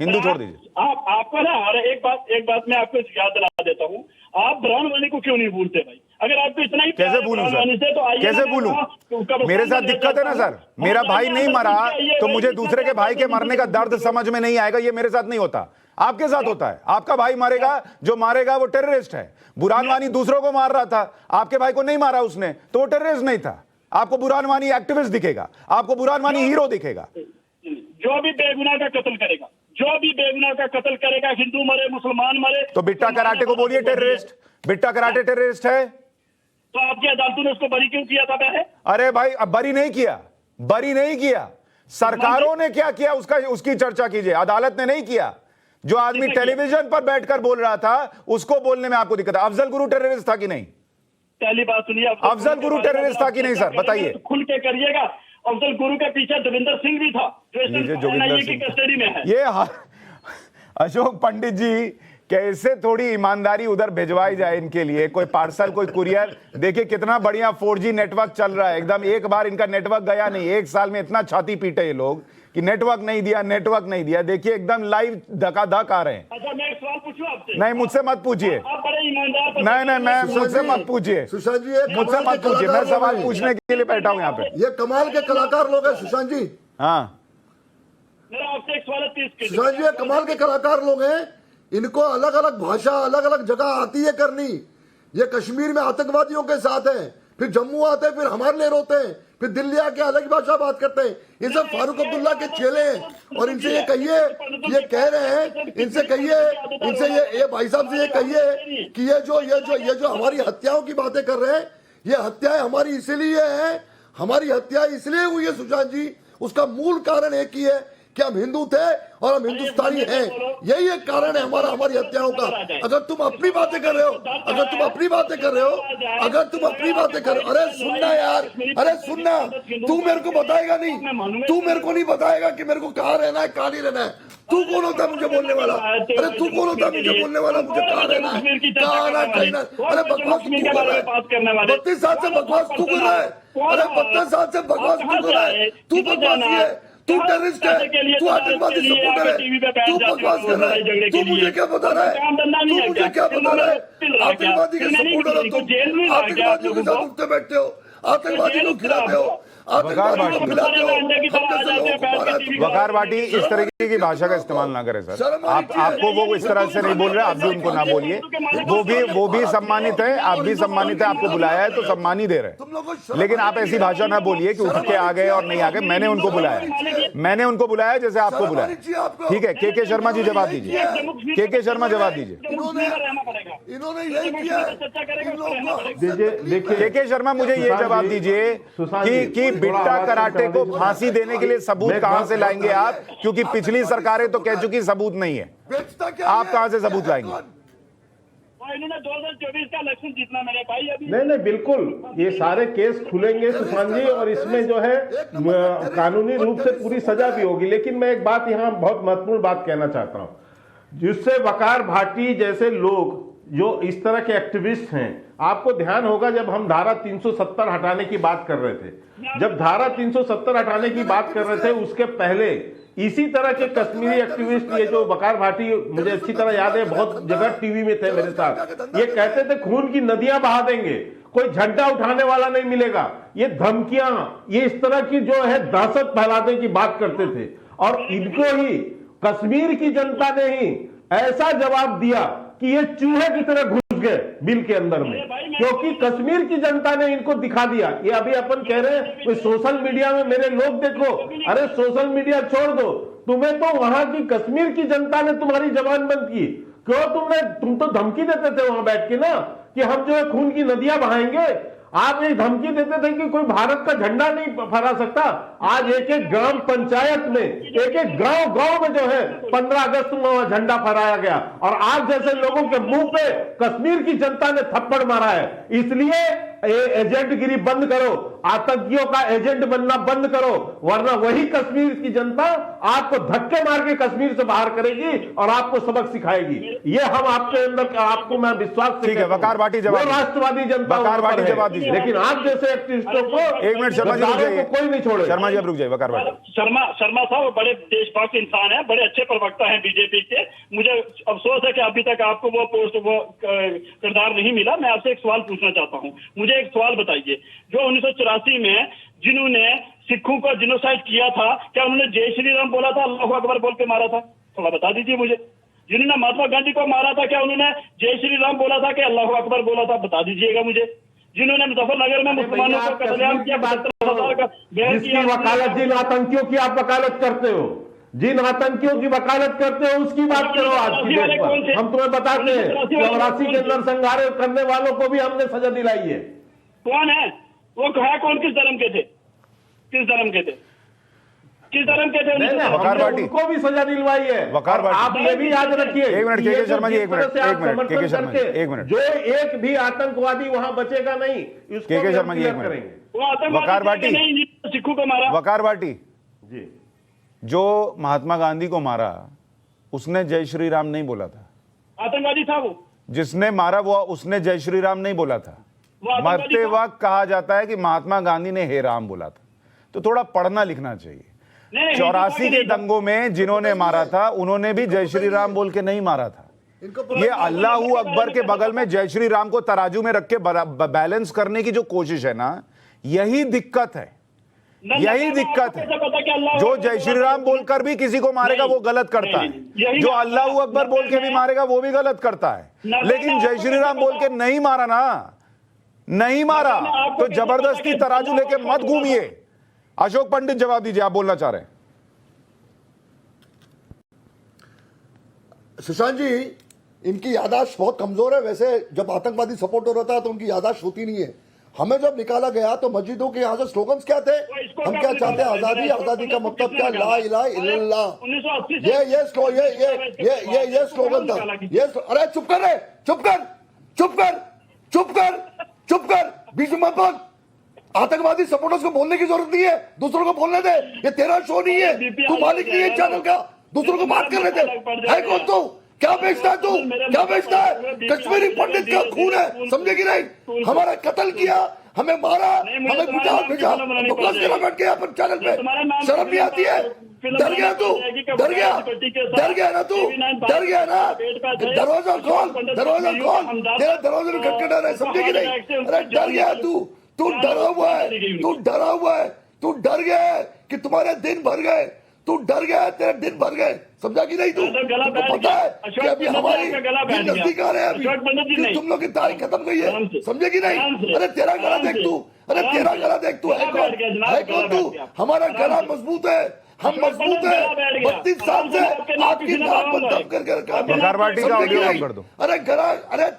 हिंदू छोड़ दीजिए।
आपको ना, और एक बात मैं आपको याद दिला देता हूँ, आप बुरहान वानी को क्यों नहीं भूलते भाई? अगर आपको इतना ही
कैसे भूलूं सर, कैसे भूलूं? मेरे साथ दिक्कत है ना सर, मेरा भाई नहीं मरा तो मुझे दूसरे के भाई के मरने का दर्द समझ में नहीं आएगा। ये मेरे साथ नहीं होता, आपके साथ होता है। आपका भाई मरेगा, जो मारेगा वो टेररिस्ट है। बुरहान वानी दूसरों को मार रहा था, आपके भाई को नहीं मारा उसने, तो वो टेररिस्ट नहीं था। आपको बुरहान वानी एक्टिविस्ट दिखेगा, आपको बुरहान वानी हीरो दिखेगा।
जो भी बेगुनाह का कत्ल करेगा, जो भी बेगुनाह का कत्ल करेगा, हिंदू मरे, मुसलमान मरे,
तो बिट्टा कराटे को बोलिए टेररिस्ट। बिट्टा कराटे टेररिस्ट है,
तो आपकी अदालतों ने उसको बरी क्यों किया था? पहले
अरे भाई, अब बरी नहीं किया, बरी नहीं किया। सरकारों ने क्या किया उसकी चर्चा कीजिए, अदालत ने नहीं किया। जो आदमी टेलीविजन पर बैठकर बोल रहा था, उसको बोलने में आपको दिक्कत है। अफजल गुरु टेररिस्ट था कि नहीं?
पहली बात सुनिए,
अफजल गुरु टेररिस्ट था कि नहीं सर, बताइए।
खुल के करिएगा। अफजल गुरु के पीछे देविंदर सिंह भी था जो
ये
इस
जोगिंदर
NIA की
सिंह।
कस्टडी में है।
ये अशोक पंडित जी, कैसे थोड़ी ईमानदारी उधर भिजवाई जाए इनके लिए, कोई पार्सल, कोई कुरियर। देखिए कितना बढ़िया 4G नेटवर्क चल रहा है एकदम, एक बार इनका नेटवर्क गया नहीं, एक साल में इतना छाती पीटे ये लोग कि नेटवर्क नहीं दिया, नेटवर्क नहीं दिया। देखिए एकदम लाइव धकाधक आ रहे हैं।
अच्छा, मैं एक सवाल पूछूं आपसे?
नहीं, मुझसे मत पूछिए।
आप बड़े ईमानदार।
नहीं, मैं मुझसे मत पूछिए,
सुशांत जी, ये
मुझसे
कमाल
मत
के
पूछिए, मैं
कलाकार
सवाल
लोग हैं।
पूछने के लिए बैठा हूं यहाँ पे।
ये कमाल के कलाकार लोग हैं सुशांत जी।
हाँ
मेरा आपसे एक सवाल है 30 के।
सुशांत जी, ये कमाल के कलाकार लोग हैं। इनको अलग अलग भाषा, अलग अलग जगह आती है करनी। ये कश्मीर में आतंकवादियों के साथ हैं, फिर जम्मू आते हैं, फिर हमारे लिए रोते हैं, फिर दिल्ली आके अलग भाषा बात करते हैं। ये सब फारूक अब्दुल्ला के चेले हैं। और इनसे ये कहिए, ये कह रहे हैं, इनसे कहिए, इनसे ये भाई साहब से ये कहिए कि ये जो हमारी हत्याओं की बातें कर रहे हैं, ये हत्याएं हमारी इसीलिए है, हमारी हत्या इसलिए हुई है सुशांत जी। उसका मूल कारण एक ही है कि हम हिंदू थे और हम हिंदुस्तानी हैं। यही एक कारण है हमारी हत्याओं का। अगर तुम अपनी बातें कर रहे हो, अगर तुम अपनी बातें कर रहे हो, अगर तुम अपनी बातें कर रहे हो, अरे सुनना यार, अरे सुनना, तू मेरे को बताएगा नहीं, तू मेरे को नहीं बताएगा कि मेरे को कहाँ रहना है, कहाँ नहीं रहना है। तू कौन होता है मुझे बोलने वाला? अरे तू कौन होता है मुझे बोलने वाला? मुझे कहाँ रहना है, कहाँ आना, कहीं ना। अरे बकवास तू कर रहा है, 32 साल से बकवास तू कर रहा है। अरे 32 साल से बकवास तू कर रहा है। तू बकवासी है, तू टेररिस्ट है, तू आतंकवादी सपोर्टर है, तू बकवास कर रहा है। तू मुझे क्या बता रहा है, तू मुझे क्या बता रहा है? आतंकवादी के सपोर्टर हो तुम, आतंकवादियों के साथ उठते बैठते हो, आतंकवादी को खिलाते हो, आतंकवादी को खिलाते हो।
वकार बाटी इस तरीके की भाषा का इस्तेमाल ना करें सर। आपको वो इस तरह से नहीं बोल रहे, आप भी उनको ना बोलिए। वो भी सम्मानित है, आप भी सम्मानित है, आपको बुलाया है तो सम्मान ही दे रहे हैं। लेकिन आप ऐसी भाषा ना बोलिए कि उठ के आ गए और नहीं आ गए। मैंने उनको बुलाया जैसे आपको बुलाया। ठीक है, के शर्मा जी जवाब दीजिए, के शर्मा जवाब दीजिए।
इन्होंने यही किया है।
के शर्मा मुझे ये जवाब दीजिए कि बिट्टा कराटे को फांसी देने के लिए सबूत कहां से लाएंगे आप? क्योंकि पिछली सरकारें तो कह चुकी सबूत नहीं है, आप कहां से सबूत लाएंगे?
इन्होंने 2024 का इलेक्शन जीतना मेरे भाई। अभी
नहीं बिल्कुल, ये सारे केस खुलेंगे सुशांत जी, और इसमें जो है कानूनी रूप से पूरी सजा भी होगी। लेकिन मैं एक बात यहाँ बहुत महत्वपूर्ण बात कहना चाहता हूँ, जिससे वकार भाटी जैसे लोग जो इस तरह के एक्टिविस्ट हैं, आपको ध्यान होगा जब हम धारा 370 हटाने की बात कर रहे थे, जब धारा 370 हटाने की बात कर रहे थे, उसके पहले इसी तरह के कश्मीरी एक्टिविस्ट, ये जो वकार भाटी, मुझे अच्छी तरह याद है, बहुत जगह टीवी में थे मेरे साथ, ये कहते थे खून की नदियां बहा देंगे, कोई झंडा उठाने वाला नहीं मिलेगा। ये धमकियां, ये इस तरह की जो है दहशत फैलाने की बात करते थे। और इनको ही कश्मीर की जनता ने ही ऐसा जवाब दिया कि ये चूहे की तरह घुस गए बिल के अंदर में, क्योंकि कश्मीर की जनता ने इनको दिखा दिया। ये अभी अपन कह रहे हैं सोशल मीडिया में मेरे लोग देखो, अरे सोशल मीडिया छोड़ दो, तुम्हें तो वहां की कश्मीर की जनता ने तुम्हारी जबान बंद की। क्यों? तुम तो धमकी देते थे वहां बैठ के ना कि हम जो है खून की नदियां बहाएंगे। आप ये धमकी देते थे कि कोई भारत का झंडा नहीं फहरा सकता। आज एक एक ग्राम पंचायत में, एक एक गांव में जो है 15 अगस्त में झंडा फहराया गया, और आप जैसे लोगों के मुंह पे कश्मीर की जनता ने थप्पड़ मारा है। इसलिए एजेंटगिरी बंद करो, आतंकियों का एजेंट बनना बंद करो, वरना वही कश्मीर की जनता आपको धक्के मार के कश्मीर से बाहर करेगी और आपको सबक सिखाएगी। ये हम आपके अंदर, आपको मैं विश्वास से,
ठीक है, वकार भाटी जवाब,
राष्ट्रवादी जनता
वकार भाटी जवाब दीजिए।
लेकिन आप जैसे एक्टिविस्टों को,
एक मिनट शर्मा जी रुक जाइए,
कोई नहीं छोड़े।
शर्मा जी अब रुक जाइए, वकार भाटी।
शर्मा साहब बड़े देशभक्त इंसान है, बड़े अच्छे प्रवक्ता हैं बीजेपी के। मुझे अफसोस है कि अभी तक आपको वो पोस्ट, वो किरदार नहीं मिला। मैं आपसे एक सवाल पूछना चाहता हूँ। मुझे एक सवाल बताइए, जो 1984 में जिन्होंने सिखों को जिनोसाइड किया था, क्या उन्होंने जय श्री राम बोला था, अल्लाह अकबर बोल के मारा था? थोड़ा बता दीजिए मुझे। जिन्होंने महात्मा गांधी को मारा था, क्या उन्होंने जय श्री राम बोला था कि अल्लाह अकबर बोला था? बता दीजिएगा मुझे। जिन्होंने मुजफ्फरनगर में मुसलमानों को कत्लेआम किया,
जिसकी वकालत, जिन आतंकियों की आप वकालत करते हो, जिन आतंकियों की वकालत करते हो, उसकी बात करो आज की डेट पर। हम तुम्हें बताते हैं, 84 के अंदर संघारे करने वालों को भी हमने सजा दिलाई है।
कौन है वो? है कौन? किस धर्म के थे? किस धर्म के थे? किस धर्म के थे?
वकार भाटी।
उनको भी सजा दिलवाई है।
वकार भाटी।
आप ये भी याद रखिए,
एक मिनट के शर्मा जी, एक मिनट,
जिस तरह से आप
एक मिनट,
समर्थन
के.के. शर्मा जी,
करके
एक मिनट।
जो एक भी आतंकवादी वहां बचेगा नहीं, इसको
के.के.
भी हम
शर्मा जी, एक
क्लियर
मिनट।
करेंगे।
वो आतंकवादी
वकार
थे
भाटी।
कि नहीं जिन्होंने सिखों को मारा?
वकार भाटी,
जी,
जो महात्मा गांधी को मारा उसने जय श्री राम नहीं बोला था।
आतंकवादी था वो?
जिसने मारा वो उसने जय श्री राम नहीं बोला था।
वो आतंकवादी
मरते
था?
वक्त कहा जाता है कि महात्मा गांधी ने हे राम बोला था। तो थोड़ा पढ़ना लिखना चाहिए।
नहीं,
84 के दंगों में जिन्होंने मारा था उन्होंने भी जय श्री राम बोल के नहीं मारा था। ये अल्लाहू अकबर के बगल में जय श्री राम को तराजू में रख के बैलेंस करने की जो कोशिश है ना, यही दिक्कत है, यही दिक्कत है। जो जय श्री राम बोलकर भी किसी को मारेगा वो गलत करता है, जो अल्लाहू अकबर बोल के भी मारेगा वो भी गलत करता है। लेकिन जय श्री राम बोल के नहीं मारा ना, नहीं मारा तो जबरदस्ती तराजू लेके मत घूमिए। अशोक पंडित जवाब दीजिए, आप बोलना चाह रहे हैं।
सुशांत जी, इनकी यादाश्त बहुत कमजोर है। वैसे जब आतंकवादी सपोर्ट हो रहा था तो उनकी यादाश्त होती नहीं है। हमें जब निकाला गया तो मस्जिदों के यहाँ से स्लोगन्स क्या थे? हम क्या चाहते हैं? आजादी। आजादी का मतलब क्या? ला इलाहा इल्लल्लाह।
1980
ये स्लोगन था। ये अरे चुप कर रे, चुप कर, चुप कर, चुप कर, चुप कर, बीच में मत बोल। आतंकवादी सपोर्टर्स को बोलने की जरूरत नहीं है, दूसरों को बोलने दे। ये तेरा शो नहीं है, तू मालिक नहीं है चैनल का, दूसरों को बात करने दे। है कौन तू? क्या बेचता है तू? क्या बेचता है? कश्मीरी पंडित का खून है, समझे कि नहीं? हमारा कत्ल किया, हमें मारा, हमें बुझा भेजा, बकवास करना बैठ गया अपन चैनल पे। शर्म नहीं आती है? डर गया तू? डर गया? डर गया ना तू? डर गया ना? दरवाजा खोल, दरवाजा खोल, तेरा दरवाजे में खटखटा रहा है, समझे कि नहीं? अरे डर गया तू, तू डरा हुआ है, तू डरा हुआ है, तू डर गया है कि तुम्हारे दिन भर गए, तू डर गया है, तेरे दिन भर गए, समझा कि नहीं? तुमको पता है कि अभी हमारी नजदीक आ रहे हैं, अभी तुम लोग की तारीख खत्म गई है, समझे कि नहीं? अरे तेरा गला देख तू, अरे तेरा गला देख तू, है कौन तू? हमारा गला मजबूत है, हम मजबूत है। 32 साल से आपकी नाक पर दब करके रखा है।
का ऑडियो बंद कर दो।
अरे गला, अरे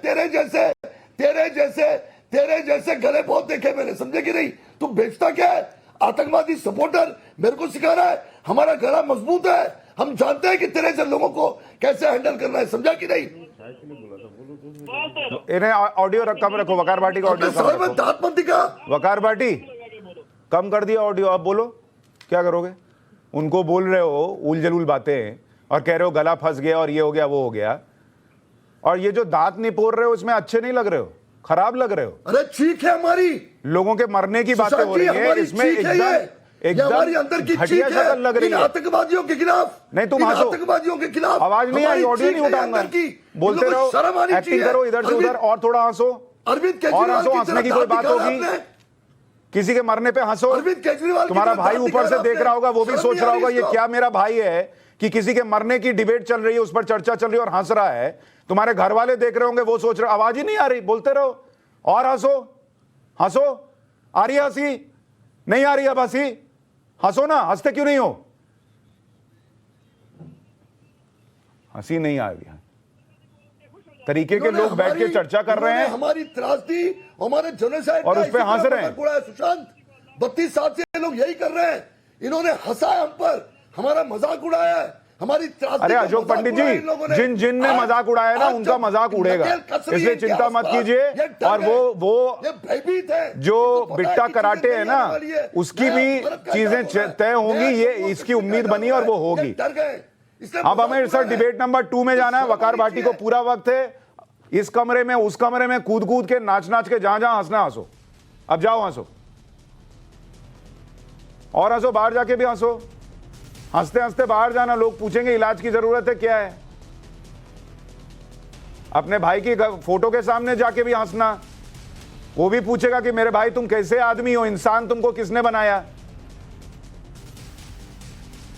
तेरे जैसे गले बहुत देखे मैंने, समझे कि नहीं? तू बेचता क्या है? आतंकवादी सपोर्टर मेरे को सिखा रहा है। हमारा गला मजबूत है, हम जानते हैं कि तेरे जैसे लोगों को कैसे हैंडल करना है, समझा कि नहीं?
इन्हें ऑडियो कम रखो, वकार भाटी का ऑडियो कम रखो।
दांत मत दिखा।
वकार भाटी कम कर दिया ऑडियो, आप बोलो क्या करोगे? उनको बोल रहे हो उल जलूल बातें और कह रहे हो गला फंस गया और ये हो गया वो हो गया, और ये जो दांत निपोर रहे हो उसमें अच्छे नहीं लग रहे हो, खराब लग रहे हो।
अरे चीख है हमारी,
लोगों के मरने की बातें हो रही है, इसमें एकदम
अंदर की
घटिया शक्ल लग रही है।
आतंकवादियों के खिलाफ
नहीं, तुम हंसो,
आतंकवादियों के खिलाफ
आवाज नहीं आई, ऑडियो नहीं उठाऊंगा, बोलते रहो, एक्टिंग करो इधर से उधर, और थोड़ा हंसो,
अरविंद
और हंसो, हंसने की कोई बात होगी, किसी के मरने पे हंसो।
अरविंद केजरीवाल
तुम्हारा भाई ऊपर से देख रहा होगा, वो भी सोच रहा होगा ये क्या मेरा भाई है कि किसी के मरने की डिबेट चल रही है, उस पर चर्चा चल रही है और हंस रहा है। तुम्हारे घर वाले देख रहे होंगे, वो सोच रहे, आवाज ही नहीं आ रही, बोलते रहो और हंसो, हंसो। आ रही है हंसी? नहीं आ रही अब हंसी? हंसो ना, हंसते क्यों नहीं हो? हंसी नहीं आ रही है। तरीके के लोग बैठ के चर्चा कर रहे हैं,
हमारी त्रासदी, हमारे जेनोसाइड
और उस पे हंस रहे हैं।
सुशांत 32 साल से लोग यही कर रहे हैं, इन्होंने हंसा है हम पर, हमारा मजाक उड़ाया है, हमारी त्रासदी।
अरे अशोक पंडित जी, जिन ने मजाक उड़ाया ना उनका मजाक उड़ेगा, इसलिए चिंता मत कीजिए। और वो जो बिट्टा कराटे है ना, उसकी भी चीजें तय होंगी, ये इसकी उम्मीद बनी और वो होगी। अब हमें सर डिबेट नंबर 2 में जाना है। वकार भाटी को पूरा वक्त है, इस कमरे में उस कमरे में कूद कूद के नाच नाच के जहां जहां हंसना हंसो। अब जाओ हंसो, और हंसो, बाहर जाके भी हंसो। हंसते हंसते बाहर जाना, लोग पूछेंगे इलाज की जरूरत है क्या है। अपने भाई की फोटो के सामने जाके भी हंसना, वो भी पूछेगा कि मेरे भाई तुम कैसे आदमी हो, इंसान तुमको किसने बनाया।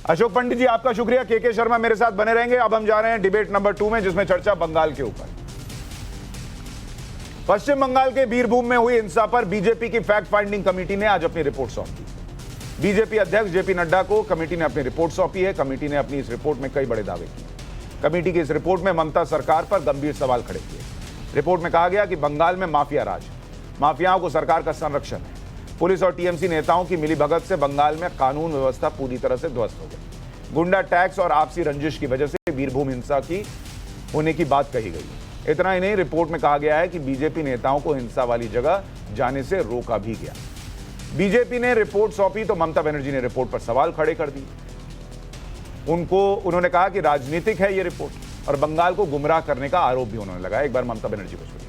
अशोक पंडित जी आपका शुक्रिया, के शर्मा मेरे साथ बने रहेंगे। अब हम जा रहे हैं डिबेट नंबर 2 में, जिसमें चर्चा बंगाल के ऊपर। पश्चिम बंगाल के बीरभूम में हुई हिंसा पर बीजेपी की फैक्ट फाइंडिंग कमेटी ने आज अपनी रिपोर्ट सौंपी। बीजेपी अध्यक्ष जेपी नड्डा को कमेटी ने अपनी रिपोर्ट सौंपी है। कमेटी ने अपनी इस रिपोर्ट में कई बड़े दावे किए। कमेटी की इस रिपोर्ट में ममता सरकार पर गंभीर सवाल खड़े किए। रिपोर्ट में कहा गया कि बंगाल में माफिया राज, माफियाओं को सरकार का संरक्षण है। पुलिस और टीएमसी नेताओं की मिलीभगत से बंगाल में कानून व्यवस्था पूरी तरह से ध्वस्त हो गई। गुंडा टैक्स और आपसी रंजिश की वजह से वीरभूम हिंसा की होने की बात कही गई। इतना ही नहीं, रिपोर्ट में कहा गया है कि बीजेपी नेताओं को हिंसा वाली जगह जाने से रोका भी गया। बीजेपी ने रिपोर्ट सौंपी तो ममता बनर्जी ने रिपोर्ट पर सवाल खड़े कर दिए। उन्होंने कहा कि राजनीतिक है ये रिपोर्ट और बंगाल को गुमराह करने का आरोप भी उन्होंने लगाया। एक बार ममता बनर्जी को सुनिए।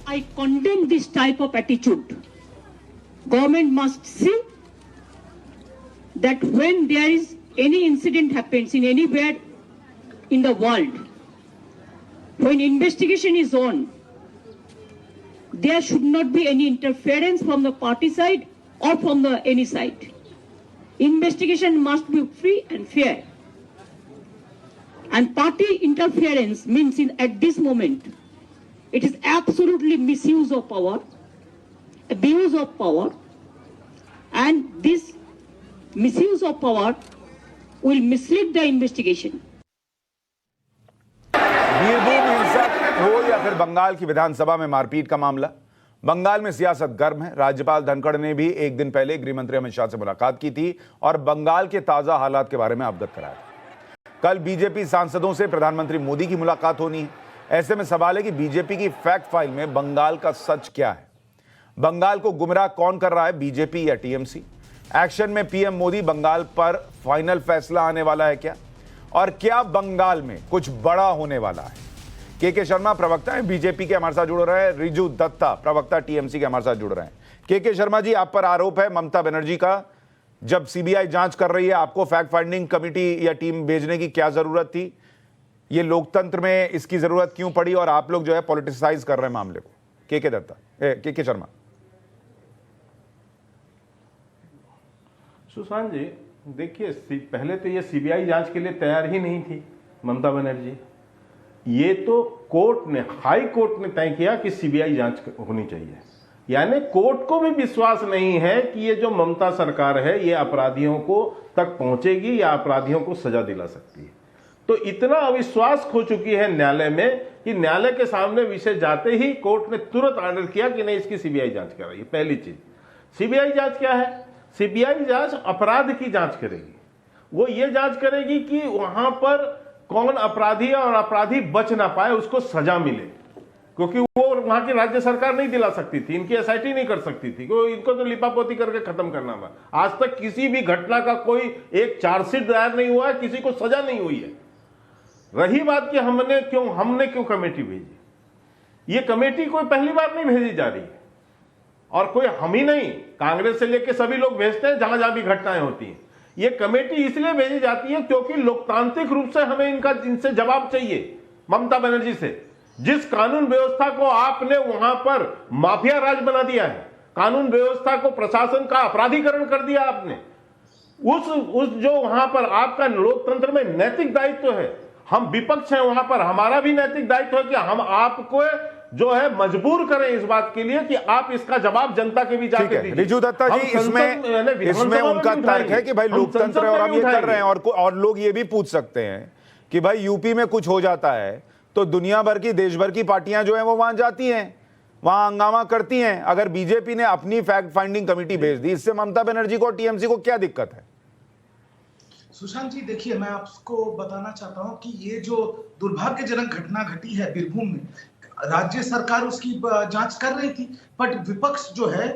I condemn this type of attitude. Government must see that when there is any incident happens in anywhere in the world, when investigation is on, there should not be any interference from the party side or from the any side. Investigation must be free and fair. And party interference means at this moment, it is absolutely misuse of power, abuse of power, and this misuse of power will mislead the investigation.
Birbhum हिंसा हो या फिर बंगाल की विधानसभा में मारपीट का मामला, बंगाल में सियासत गर्म है। राज्यपाल धनखड़ ने भी एक दिन पहले गृह मंत्री अमित शाह से मुलाकात की थी और बंगाल के ताजा हालात के बारे में अवगत कराया था। कल बीजेपी सांसदों से प्रधानमंत्री मोदी की मुलाकात होनी है। ऐसे में सवाल है कि बीजेपी की फैक्ट फाइल में बंगाल का सच क्या है? बंगाल को गुमराह कौन कर रहा है, बीजेपी या टीएमसी? एक्शन में पीएम मोदी बंगाल पर फाइनल फैसला आने वाला है क्या? और क्या बंगाल में कुछ बड़ा होने वाला है? के शर्मा प्रवक्ता है बीजेपी के, हमारे साथ जुड़ रहे हैं। रिजू दत्ता प्रवक्ता टीएमसी के हमारे साथ जुड़ रहे हैं। के शर्मा जी, आप पर आरोप है ममता बनर्जी का, जब सीबीआई जांच कर रही है आपको फैक्ट फाइंडिंग कमेटी या टीम भेजने की क्या जरूरत थी? ये लोकतंत्र में इसकी जरूरत क्यों पड़ी और आप लोग जो है पॉलिटिसाइज कर रहे हैं मामले को? के दत्ता, के शर्मा।
सुशांत जी, देखिए, पहले तो ये सीबीआई जांच के लिए तैयार ही नहीं थी ममता बनर्जी। ये तो कोर्ट ने, हाई कोर्ट ने तय किया कि सीबीआई जांच होनी चाहिए। यानी कोर्ट को भी विश्वास नहीं है कि ये जो ममता सरकार है ये अपराधियों को तक पहुंचेगी या अपराधियों को सजा दिला सकती है। तो इतना अविश्वास खो चुकी है न्यायालय में कि न्यायालय के सामने विषय जाते ही कोर्ट ने तुरंत ऑर्डर किया कि नहीं, इसकी सीबीआई जांच कराइए। पहली चीज, सीबीआई जांच क्या है? सीबीआई जांच अपराध की जांच करेगी। वो ये जांच करेगी कि वहां पर कौन अपराधी है और अपराधी बच ना पाए, उसको सजा मिले, क्योंकि वो वहां की राज्य सरकार नहीं दिला सकती थी, इनकी एसआईटी नहीं कर सकती थी, इनको तो लिपापोती करके खत्म करना था। आज तक किसी भी घटना का कोई एक चार्जशीट दायर नहीं हुआ है, किसी को सजा नहीं हुई है। रही बात कि हमने क्यों कमेटी भेजी, ये कमेटी कोई पहली बार नहीं भेजी जा रही है और कोई हम ही नहीं, कांग्रेस से लेकर सभी लोग भेजते हैं जहां जहां भी घटनाएं होती हैं। ये कमेटी इसलिए भेजी जाती है क्योंकि लोकतांत्रिक रूप से हमें इनसे जवाब चाहिए, ममता बनर्जी से। जिस कानून व्यवस्था को आपने वहां पर माफिया राज बना दिया है, कानून व्यवस्था को, प्रशासन का अपराधीकरण कर दिया आपने, उस जो वहां पर आपका लोकतंत्र में नैतिक दायित्व है, हम विपक्ष हैं वहां पर, हमारा भी नैतिक दायित्व है कि हम आपको जो है मजबूर करें इस बात के लिए कि आप इसका जवाब जनता के भी जाके दीजिए।
रिजू दत्ता जी, इसमें उनका तर्क है कि भाई लोकतंत्र है और हम ये कर रहे हैं, और लोग ये भी पूछ सकते हैं कि भाई यूपी में कुछ हो जाता है तो दुनिया भर की, देश भर की पार्टियां जो है वो वहां जाती हैं, वहां हंगामा करती हैं। अगर बीजेपी ने अपनी फैक्ट फाइंडिंग कमेटी भेज दी, इससे ममता बनर्जी को, टीएमसी को क्या दिक्कत है?
सुशांत जी, देखिए, मैं आपको बताना चाहता हूं कि ये जो दुर्भाग्यजनक घटना घटी है बीरभूम में, राज्य सरकार उसकी जांच कर रही थी, बट विपक्ष जो है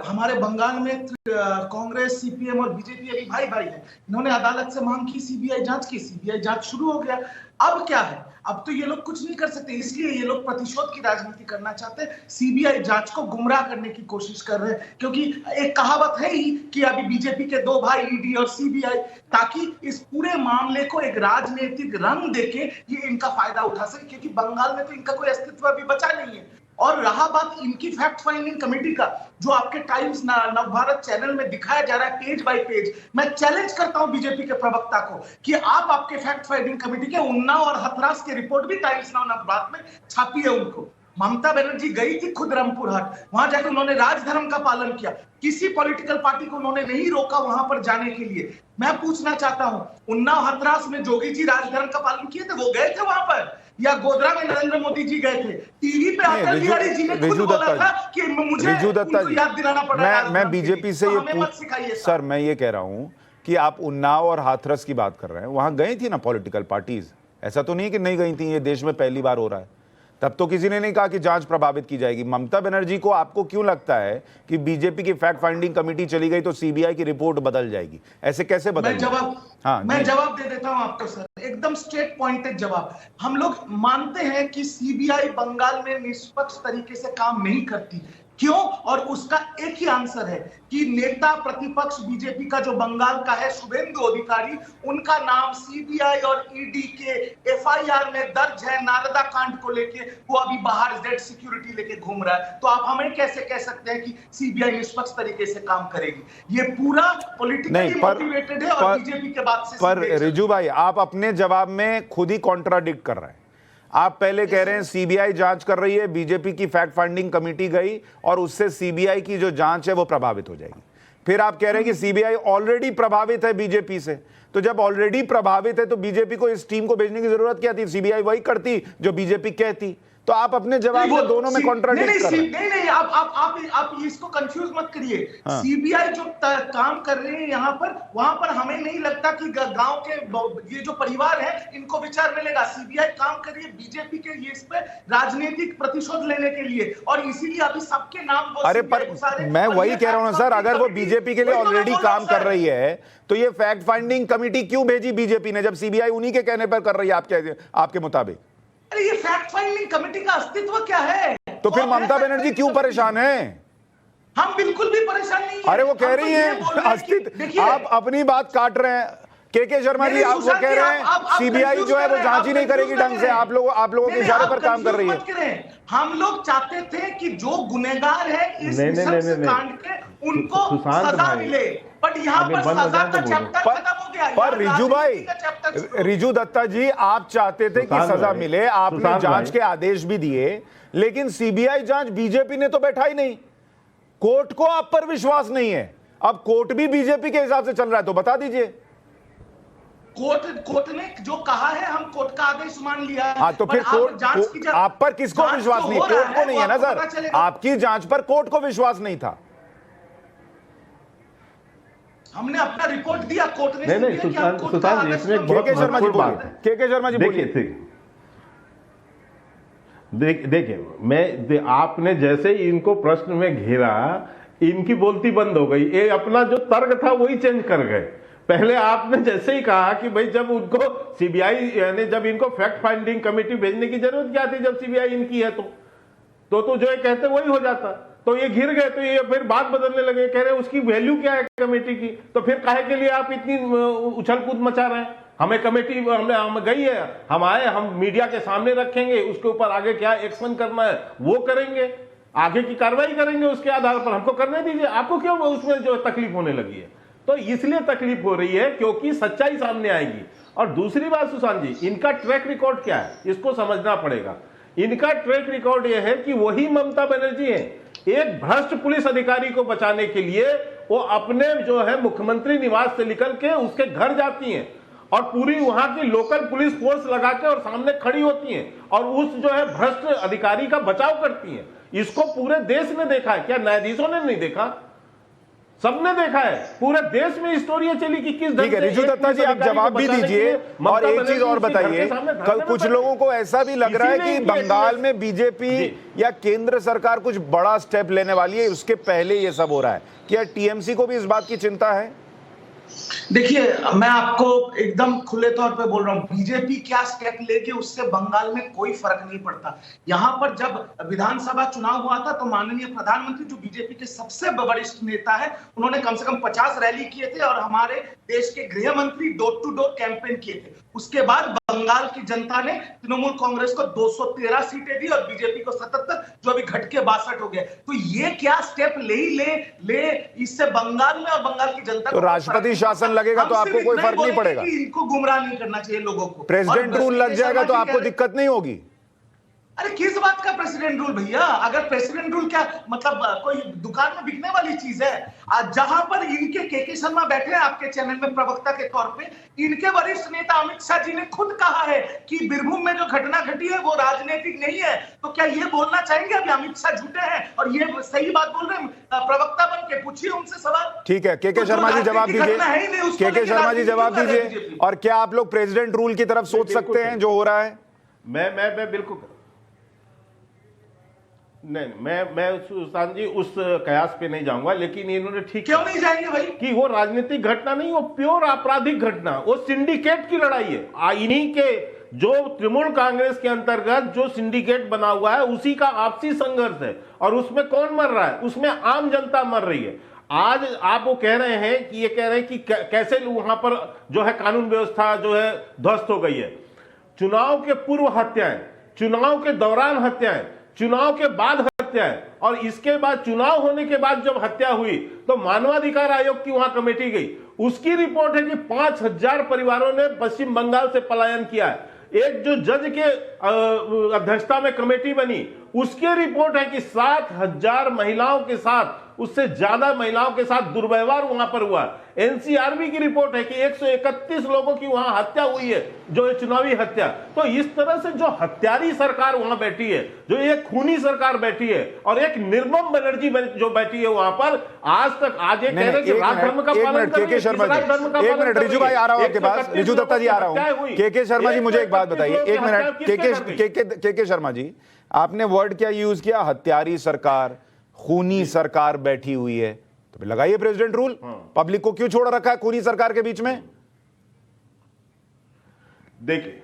हमारे बंगाल में कांग्रेस, सीपीएम और बीजेपी अभी भाई भाई है। इन्होंने अदालत से मांग की, सीबीआई जांच की, सीबीआई जांच शुरू हो गया। अब क्या है? अब तो ये लोग कुछ नहीं कर सकते, इसलिए ये लोग प्रतिशोध की राजनीति करना चाहते हैं, सीबीआई जांच को गुमराह करने की कोशिश कर रहे हैं। क्योंकि एक कहावत है ही कि अभी बीजेपी के दो भाई, ईडी और सीबीआई, ताकि इस पूरे मामले को एक राजनीतिक रंग देके ये इनका फायदा उठा सके, क्योंकि बंगाल में तो इनका कोई अस्तित्व अभी बचा नहीं है। और रहा बात इनकी फैक्ट फाइंडिंग कमेटी का, जो आपके टाइम्स नवभारत चैनल में दिखाया जा रहा है पेज बाय पेज, मैं चैलेंज करता हूं बीजेपी के प्रवक्ता को कि आप आपके फैक्ट फाइंडिंग कमेटी के उन्नाव और हथरास की रिपोर्ट भी टाइम्स नवभारत में छापी है उनको। ममता बनर्जी गई थी खुद रामपुर हाट, वहां जाकर उन्होंने राजधर्म का पालन किया, किसी पॉलिटिकल पार्टी को उन्होंने नहीं रोका वहां पर जाने के लिए। मैं पूछना चाहता हूं, उन्नाव हथरास में जोगी जी राजधर्म का पालन किए थे, वो गए थे वहां पर? या गोधरा में नरेंद्र मोदी जी गए थे, टीवी पे अटल बिहारी जी ने खुद बोला था कि मुझे उनको याद दिलाना पड़ रहा है।
मैं बीजेपी से
तो हमें मत सिखाइए
सर, मैं ये कह रहा हूं कि आप उन्नाव और हाथरस की बात कर रहे हैं, वहां गई थी ना पॉलिटिकल पार्टीज, ऐसा तो नहीं कि नहीं गई थी, ये देश में पहली बार हो रहा है। तब तो किसी ने नहीं कहा कि जांच प्रभावित की जाएगी। ममता बनर्जी को, आपको क्यों लगता है कि बीजेपी की फैक्ट फाइंडिंग कमेटी चली गई तो सीबीआई की रिपोर्ट बदल जाएगी? ऐसे कैसे बदल
मैं जवाब दे देता हूं आपको सर, एकदम स्ट्रेट पॉइंटेड जवाब। हम लोग मानते हैं कि सीबीआई बंगाल में निष्पक्ष तरीके से काम नहीं करती। क्यों? और उसका एक ही आंसर है कि नेता प्रतिपक्ष बीजेपी का जो बंगाल का है शुभेंदु अधिकारी, उनका नाम सीबीआई और ईडी के एफआईआर में दर्ज है नारदा कांड को लेके। वो अभी बाहर जेड सिक्योरिटी लेके घूम रहा है। तो आप हमें कैसे कह सकते हैं कि सीबीआई निष्पक्ष तरीके से काम करेगी? ये पूरा पॉलिटिकली मोटिवेटेड है और बीजेपी के बात से।
पर रिजू भाई, आप अपने जवाब में खुद ही कॉन्ट्राडिक्ट कर रहे हैं। आप पहले कह रहे हैं सीबीआई जांच कर रही है, बीजेपी की फैक्ट फाइंडिंग कमेटी गई और उससे सीबीआई की जो जांच है वो प्रभावित हो जाएगी। फिर आप कह रहे हैं कि सीबीआई ऑलरेडी प्रभावित है बीजेपी से। तो जब ऑलरेडी प्रभावित है तो बीजेपी को इस टीम को भेजने की जरूरत क्या थी? सीबीआई वही करती जो बीजेपी कहती। तो आप अपने जवाब में दोनों में कॉन्ट्राडिक्ट कर रहे हैं।
नहीं, आप इसको कंफ्यूज मत करिए। सीबीआई जो काम कर रहे हैं यहाँ पर, वहां पर हमें नहीं लगता कि गांव के ये जो परिवार है इनको विचार मिलेगा। सीबीआई काम कर रही है बीजेपी के ये इस पे राजनीतिक प्रतिशोध लेने के लिए, और इसीलिए अभी सबके नाम।
अरे पर मैं वही कह रहा हूं सर, अगर वो बीजेपी के लिए ऑलरेडी काम कर रही है तो ये फैक्ट फाइंडिंग कमेटी क्यों भेजी बीजेपी ने, जब सीबीआई उन्हीं के कहने पर कर रही है आपके मुताबिक?
अरे ये फैक्ट फाइंडिंग कमेटी का अस्तित्व क्या है?
तो फिर ममता बनर्जी क्यों परेशान है?
हम बिल्कुल भी परेशान नहीं है।
अरे वो कह रही है अस्तित्व, आप अपनी बात काट रहे हैं। के शर्मा जी, आप वो कह रहे हैं सीबीआई जो है वो जांच ही नहीं करेगी ढंग से, आप लोगों के इशारे पर काम कर रही है।
हम लोग चाहते थे कि जो गुनहगार है इस कांड के, उनको सजा मिले, बट यहाँ पर सजा का चैप्टर खत्म हो गया।
पर रिजू दत्ता जी, आप चाहते थे कि सजा मिले, आपने जांच के आदेश भी दिए, लेकिन सीबीआई जांच बीजेपी ने तो बैठा ही नहीं। कोर्ट को आप पर विश्वास नहीं है। अब कोर्ट भी बीजेपी के हिसाब से चल रहा है, तो बता दीजिए।
कोर्ट ने जो कहा है, हम कोर्ट का आदेश मान लिया है।
हाँ, तो फिर कोर्ट आप पर किसको विश्वास नहीं? कोर्ट को नहीं है ना सर, आपकी जांच पर कोर्ट को विश्वास नहीं था।
हमने अपना रिपोर्ट दिया, कोर्ट ने
नहीं, सुशांत जी, इसमें
के शर्मा जी बोलिए।
देखिए, आपने जैसे ही इनको प्रश्न में घेरा, इनकी बोलती बंद हो गई। ये अपना जो तर्क था वही चेंज कर गए। पहले आपने जैसे ही कहा कि भाई जब उनको सीबीआई यानी जब इनको फैक्ट फाइंडिंग कमेटी भेजने की जरूरत क्या थी, जब सीबीआई इनकी है तो जो ये कहते वही हो जाता। तो ये घिर गए, तो ये फिर बात बदलने लगे, कह रहे उसकी वैल्यू क्या है कमेटी की, तो फिर काहे के लिए आप इतनी उछल कूद मचा रहे हैं? हमें कमेटी हम गई है, हम आए, हम मीडिया के सामने रखेंगे, उसके ऊपर आगे क्या एक्शन करना है वो करेंगे, आगे की कार्रवाई करेंगे, उसके आधार पर हमको करने दीजिए। आपको क्यों उसमें जो तकलीफ होने लगी है? तो इसलिए तकलीफ हो रही है क्योंकि सच्चाई सामने आएगी। और दूसरी बात सुशांत जी, इनका ट्रैक रिकॉर्ड क्या है इसको समझना पड़ेगा। इनका ट्रैक रिकॉर्ड यह है कि वही ममता बनर्जी है, एक भ्रष्ट पुलिस अधिकारी को बचाने के लिए वो अपने जो है मुख्यमंत्री निवास से निकल के उसके घर जाती हैं और पूरी वहां की लोकल पुलिस फोर्स लगा के और सामने खड़ी होती हैं और उस जो है भ्रष्ट अधिकारी का बचाव करती हैं। इसको पूरे देश ने देखा है, क्या न्यायाधीशों ने नहीं देखा? सबने देखा है, पूरे देश में स्टोरी चली कि किस।
ठीक है रिजू दत्ता जी, आप जवाब भी दीजिए। और एक चीज और बताइए, कल कुछ लोगों को ऐसा भी लग रहा है कि बंगाल में बीजेपी या केंद्र सरकार कुछ बड़ा स्टेप लेने वाली है, उसके पहले ये सब हो रहा है। क्या टीएमसी को भी इस बात की चिंता है?
देखिए, मैं आपको एकदम खुले तौर पे बोल रहा हूँ, बीजेपी क्या स्टेप लेगी उससे बंगाल में कोई फर्क नहीं पड़ता। यहाँ पर जब विधानसभा चुनाव हुआ था तो माननीय प्रधानमंत्री जो बीजेपी के सबसे वरिष्ठ नेता है, उन्होंने कम से कम 50 रैली किए थे और हमारे देश के गृह मंत्री डोर टू डोर कैंपेन किए थे। उसके बाद बंगाल की जनता ने तृणमूल कांग्रेस को 213 सीटें दी और बीजेपी को 77, जो अभी घट के 62 हो गए। तो ये क्या स्टेप ले इससे बंगाल में और बंगाल की जनता
तो राष्ट्रपति शासन लगेगा तो आपको कोई फर्क नहीं पड़ेगा?
इनको गुमराह नहीं करना चाहिए लोगों को।
प्रेसिडेंट रूल लग जाएगा तो आपको दिक्कत नहीं होगी?
अरे किस बात का प्रेसिडेंट रूल भैया? अगर प्रेसिडेंट रूल क्या मतलब कोई दुकान में बिकने वाली चीज है? जहां पर इनके के शर्मा बैठे हैं आपके चैनल में प्रवक्ता के तौर पे, इनके वरिष्ठ नेता अमित शाह जी ने खुद कहा है कि बीरभूम में जो घटना घटी है वो राजनीतिक नहीं है। तो क्या ये बोलना चाहेंगे अभी अमित शाह झूठे हैं और ये सही बात बोल रहे हैं? प्रवक्ता बन के पूछिए उनसे सवाल।
ठीक है, के शर्मा जी जवाब दीजिए। के शर्मा जी जवाब दीजिए। और क्या आप लोग प्रेसिडेंट रूल की तरफ सोच सकते हैं जो हो रहा है?
मैं बिल्कुल नहीं, मैं सुशांत जी उस कयास पे नहीं जाऊंगा, लेकिन इन्होंने ठीक
क्यों नहीं जाएंगे भाई?
कि वो राजनीतिक घटना नहीं, वो प्योर आपराधिक घटना, वो सिंडिकेट की लड़ाई है। इन्हीं के जो तृणमूल कांग्रेस के अंतर्गत जो सिंडिकेट बना हुआ है उसी का आपसी संघर्ष है। और उसमें कौन मर रहा है? उसमें आम जनता मर रही है। आज आप वो कह रहे हैं कि ये कह रहे हैं कि कैसे वहां पर जो है कानून व्यवस्था जो है ध्वस्त हो गई है। चुनाव के पूर्व हत्याएं, चुनाव के दौरान हत्याएं, चुनाव के बाद हत्याएं, और इसके बाद चुनाव होने के बाद जब हत्या हुई तो मानवाधिकार आयोग की वहां कमेटी गई। उसकी रिपोर्ट है कि 5000 परिवारों ने पश्चिम बंगाल से पलायन किया है। एक जो जज के अध्यक्षता में कमेटी बनी, उसकी रिपोर्ट है कि 7000 महिलाओं के साथ, उससे ज्यादा महिलाओं के साथ दुर्व्यवहार वहां पर हुआ। एनसीआरबी की रिपोर्ट है कि 131 लोगों की वहां हत्या हुई है, जो है चुनावी हत्या। तो इस तरह से जो हत्यारी सरकार वहां बैठी है, जो एक खूनी सरकार बैठी है, और एक निर्मम बनर्जी जो बैठी है वहां पर, आज तक आज ये कह रहे हैं कि राज धर्म का पालन कर रही है।
शर्मा जी एक मिनट, रिजू भाई आ रहा हूं आपके पास, रिजू दत्ता जी आ रहा हूं। के शर्मा जी मुझे एक बात बताइए, एक मिनट। के शर्मा जी, आपने वर्ड क्या यूज किया? हत्यारी सरकार, खूनी सरकार बैठी हुई है। तो फिर लगाइए प्रेसिडेंट रूल। पब्लिक को क्यों छोड़ रखा है खूनी सरकार के बीच में?
देखिए,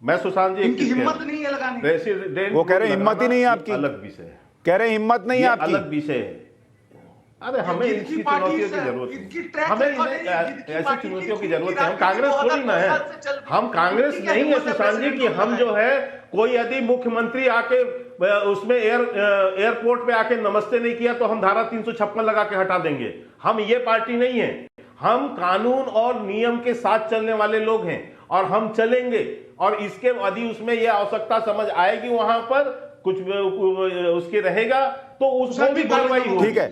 मैं सुशांत जी
इनकी हिम्मत नहीं है लगाने।
वो
कह रहे हिम्मत ही नहीं है आपकी,
अलग विषय है।
कह रहे हिम्मत नहीं है आपकी,
अलग विषय है। अरे हमें इसकी चुनौतियों की जरूरत है, हमें ऐसी चुनौतियों की जरूरत है। हम कांग्रेस थोड़ी ना है, हम कांग्रेस नहीं है सुशांत जी कि हम जो है कोई यदि मुख्यमंत्री आके उसमें एयरपोर्ट पे आके नमस्ते नहीं किया तो हम धारा 356 लगा के हटा देंगे। हम ये पार्टी नहीं है। हम कानून और नियम के साथ चलने वाले लोग हैं और हम चलेंगे। और इसके यदि उसमें यह आवश्यकता समझ आएगी वहां पर कुछ उसके रहेगा तो उसमें भी कार्रवाई होगी।
ठीक है,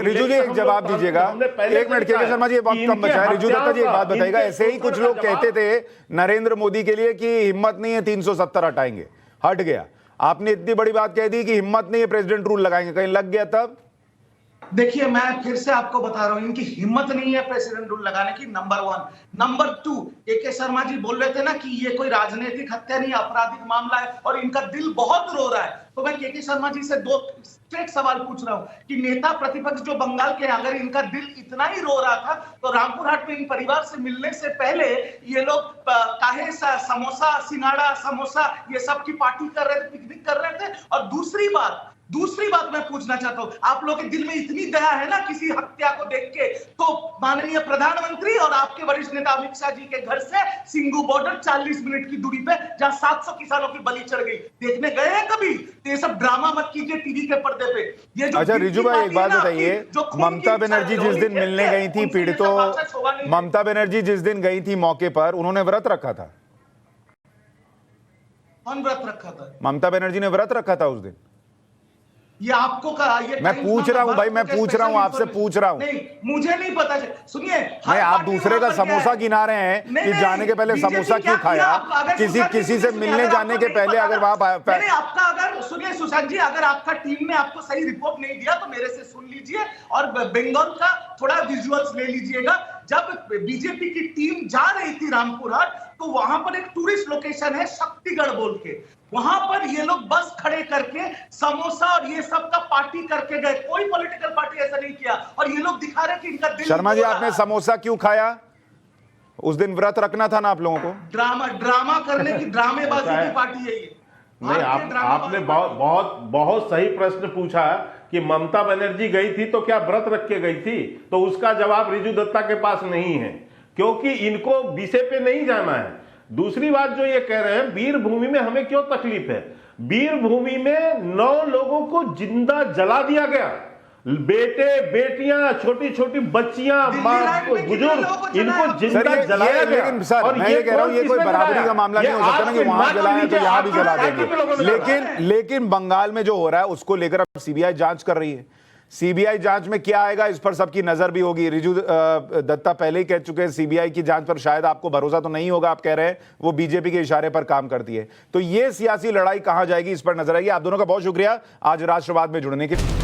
रिजू जी एक जवाब दीजिएगा। एक मिनट, के शर्मा जी वक्त कम बचा है। रिजू दत्ता जी एक बात बताइएगा, ऐसे ही कुछ लोग कहते थे नरेंद्र मोदी के लिए कि हिम्मत नहीं है 370 हटाएंगे, हट गया। आपने इतनी बड़ी बात कह दी कि हिम्मत नहीं है प्रेसिडेंट रूल लगाएंगे, कहीं लग गया तब?
देखिए, मैं फिर से आपको बता रहा हूं, इनकी हिम्मत नहीं है प्रेसिडेंट रूल लगाने की, नंबर 1। नंबर 2, के शर्मा जी बोल रहे थे ना कि ये कोई राजनीतिक हत्या नहीं, आपराधिक मामला है और इनका दिल बहुत रो रहा है। तो मैं के शर्मा जी से 2 स्ट्रेट सवाल पूछ रहा हूं कि नेता प्रतिपक्ष जो बंगाल के, अगर इनका दिल इतना ही रो रहा था तो रामपुर हाट में इन परिवार से मिलने से पहले ये लोग काहे समोसा, सिंगाड़ा, समोसा ये सब की पार्टी कर रहे थे, पिकनिक कर रहे थे? और दूसरी बात मैं पूछना चाहता हूं, आप लोगों के दिल में इतनी दया है ना किसी हत्या को देख के, तो माननीय प्रधानमंत्री और आपके वरिष्ठ नेता अमित शाह जी के घर से सिंगू बॉर्डर 40 मिनट की दूरी पे, जहां 700 किसानों की बलि चढ़ गई, देखने गए हैं कभी? तो ये सब ड्रामा मत कीजिए टीवी के पर्दे पे। ये जो
अच्छा रिजू भाई एक बात बताइए, ममता बनर्जी जिस दिन मिलने गई थी पीड़ितों, ममता बनर्जी जिस दिन गई थी मौके पर, उन्होंने व्रत रखा था।
कौन व्रत रखा था?
ममता बनर्जी ने व्रत रखा था उस दिन।
ये आपको कहा, ये
मैं पूछ रहा हूं भाई, मैं पूछ रहा हूं, आपसे पूछ रहा हूं।
नहीं, मुझे नहीं पता। सुनिए,
नहीं, आप दूसरे का समोसा गिना रहे हैं कि जाने के पहले समोसा क्यों खाया? किसी से मिलने जाने के पहले अगर वहां
आपका, अगर सुनिए सुशांत जी, अगर आपका टीम ने आपको सही रिपोर्ट नहीं दिया तो मेरे से सुन लीजिए और बंगाल का थोड़ा विजुअल्स ले लीजिएगा। जब बीजेपी की टीम जा रही थी रामपुर हाट, तो वहां पर एक टूरिस्ट लोकेशन है शक्तिगढ़ बोल के, वहां पर ये लोग बस खड़े करके समोसा और ये सब का पार्टी करके गए। कोई पॉलिटिकल पार्टी ऐसा नहीं किया और ये लोग दिखा रहे कि इनका दिल।
शर्मा जी, आपने समोसा क्यों खाया? उस दिन व्रत रखना था ना आप लोगों को।
ड्रामा करने की, ड्रामेबाजी की पार्टी है ये।
नहीं, आपने बहुत सही प्रश्न पूछा कि ममता बनर्जी गई थी तो क्या व्रत रख के गई थी? तो उसका जवाब रिजू दत्ता के पास नहीं है, क्योंकि इनको विषय पे नहीं जाना है। दूसरी बात जो ये कह रहे हैं, वीरभूमि में हमें क्यों तकलीफ है? वीरभूमि में 9 लोगों को जिंदा जला दिया गया बेटे बेटियां छोटी छोटी बच्चियां
दिल्ली
माँ
राइट में कितने लोगों को
बुजुर्ग
जलाया?
इनको जिंदा
सर,
जलाया गया।
लेकिन सर
और
मैं ये कह रहा हूँ ये कोई
किसने
बराबरी
जलाया?
का मामला नहीं
ये
हो सकता ना कि
आपकी
वहां
माँ
जलाया तो
लीजिए,
यहाँ भी
आपकी
जला
सरकार के लोगों ने
देंगे।
जलाया।
लेकिन बंगाल में जो हो रहा है उसको लेकर अब सीबीआई जांच कर रही है। सीबीआई जांच में क्या आएगा इस पर सबकी नजर भी होगी। रिजू दत्ता पहले ही कह चुके हैं सीबीआई की जांच पर शायद आपको भरोसा तो नहीं होगा, आप कह रहे हैं वो बीजेपी के इशारे पर काम करती है। तो ये सियासी लड़ाई कहां जाएगी इस पर नजर आएगी। आप दोनों का बहुत शुक्रिया आज राष्ट्रवाद में जुड़ने के लिए।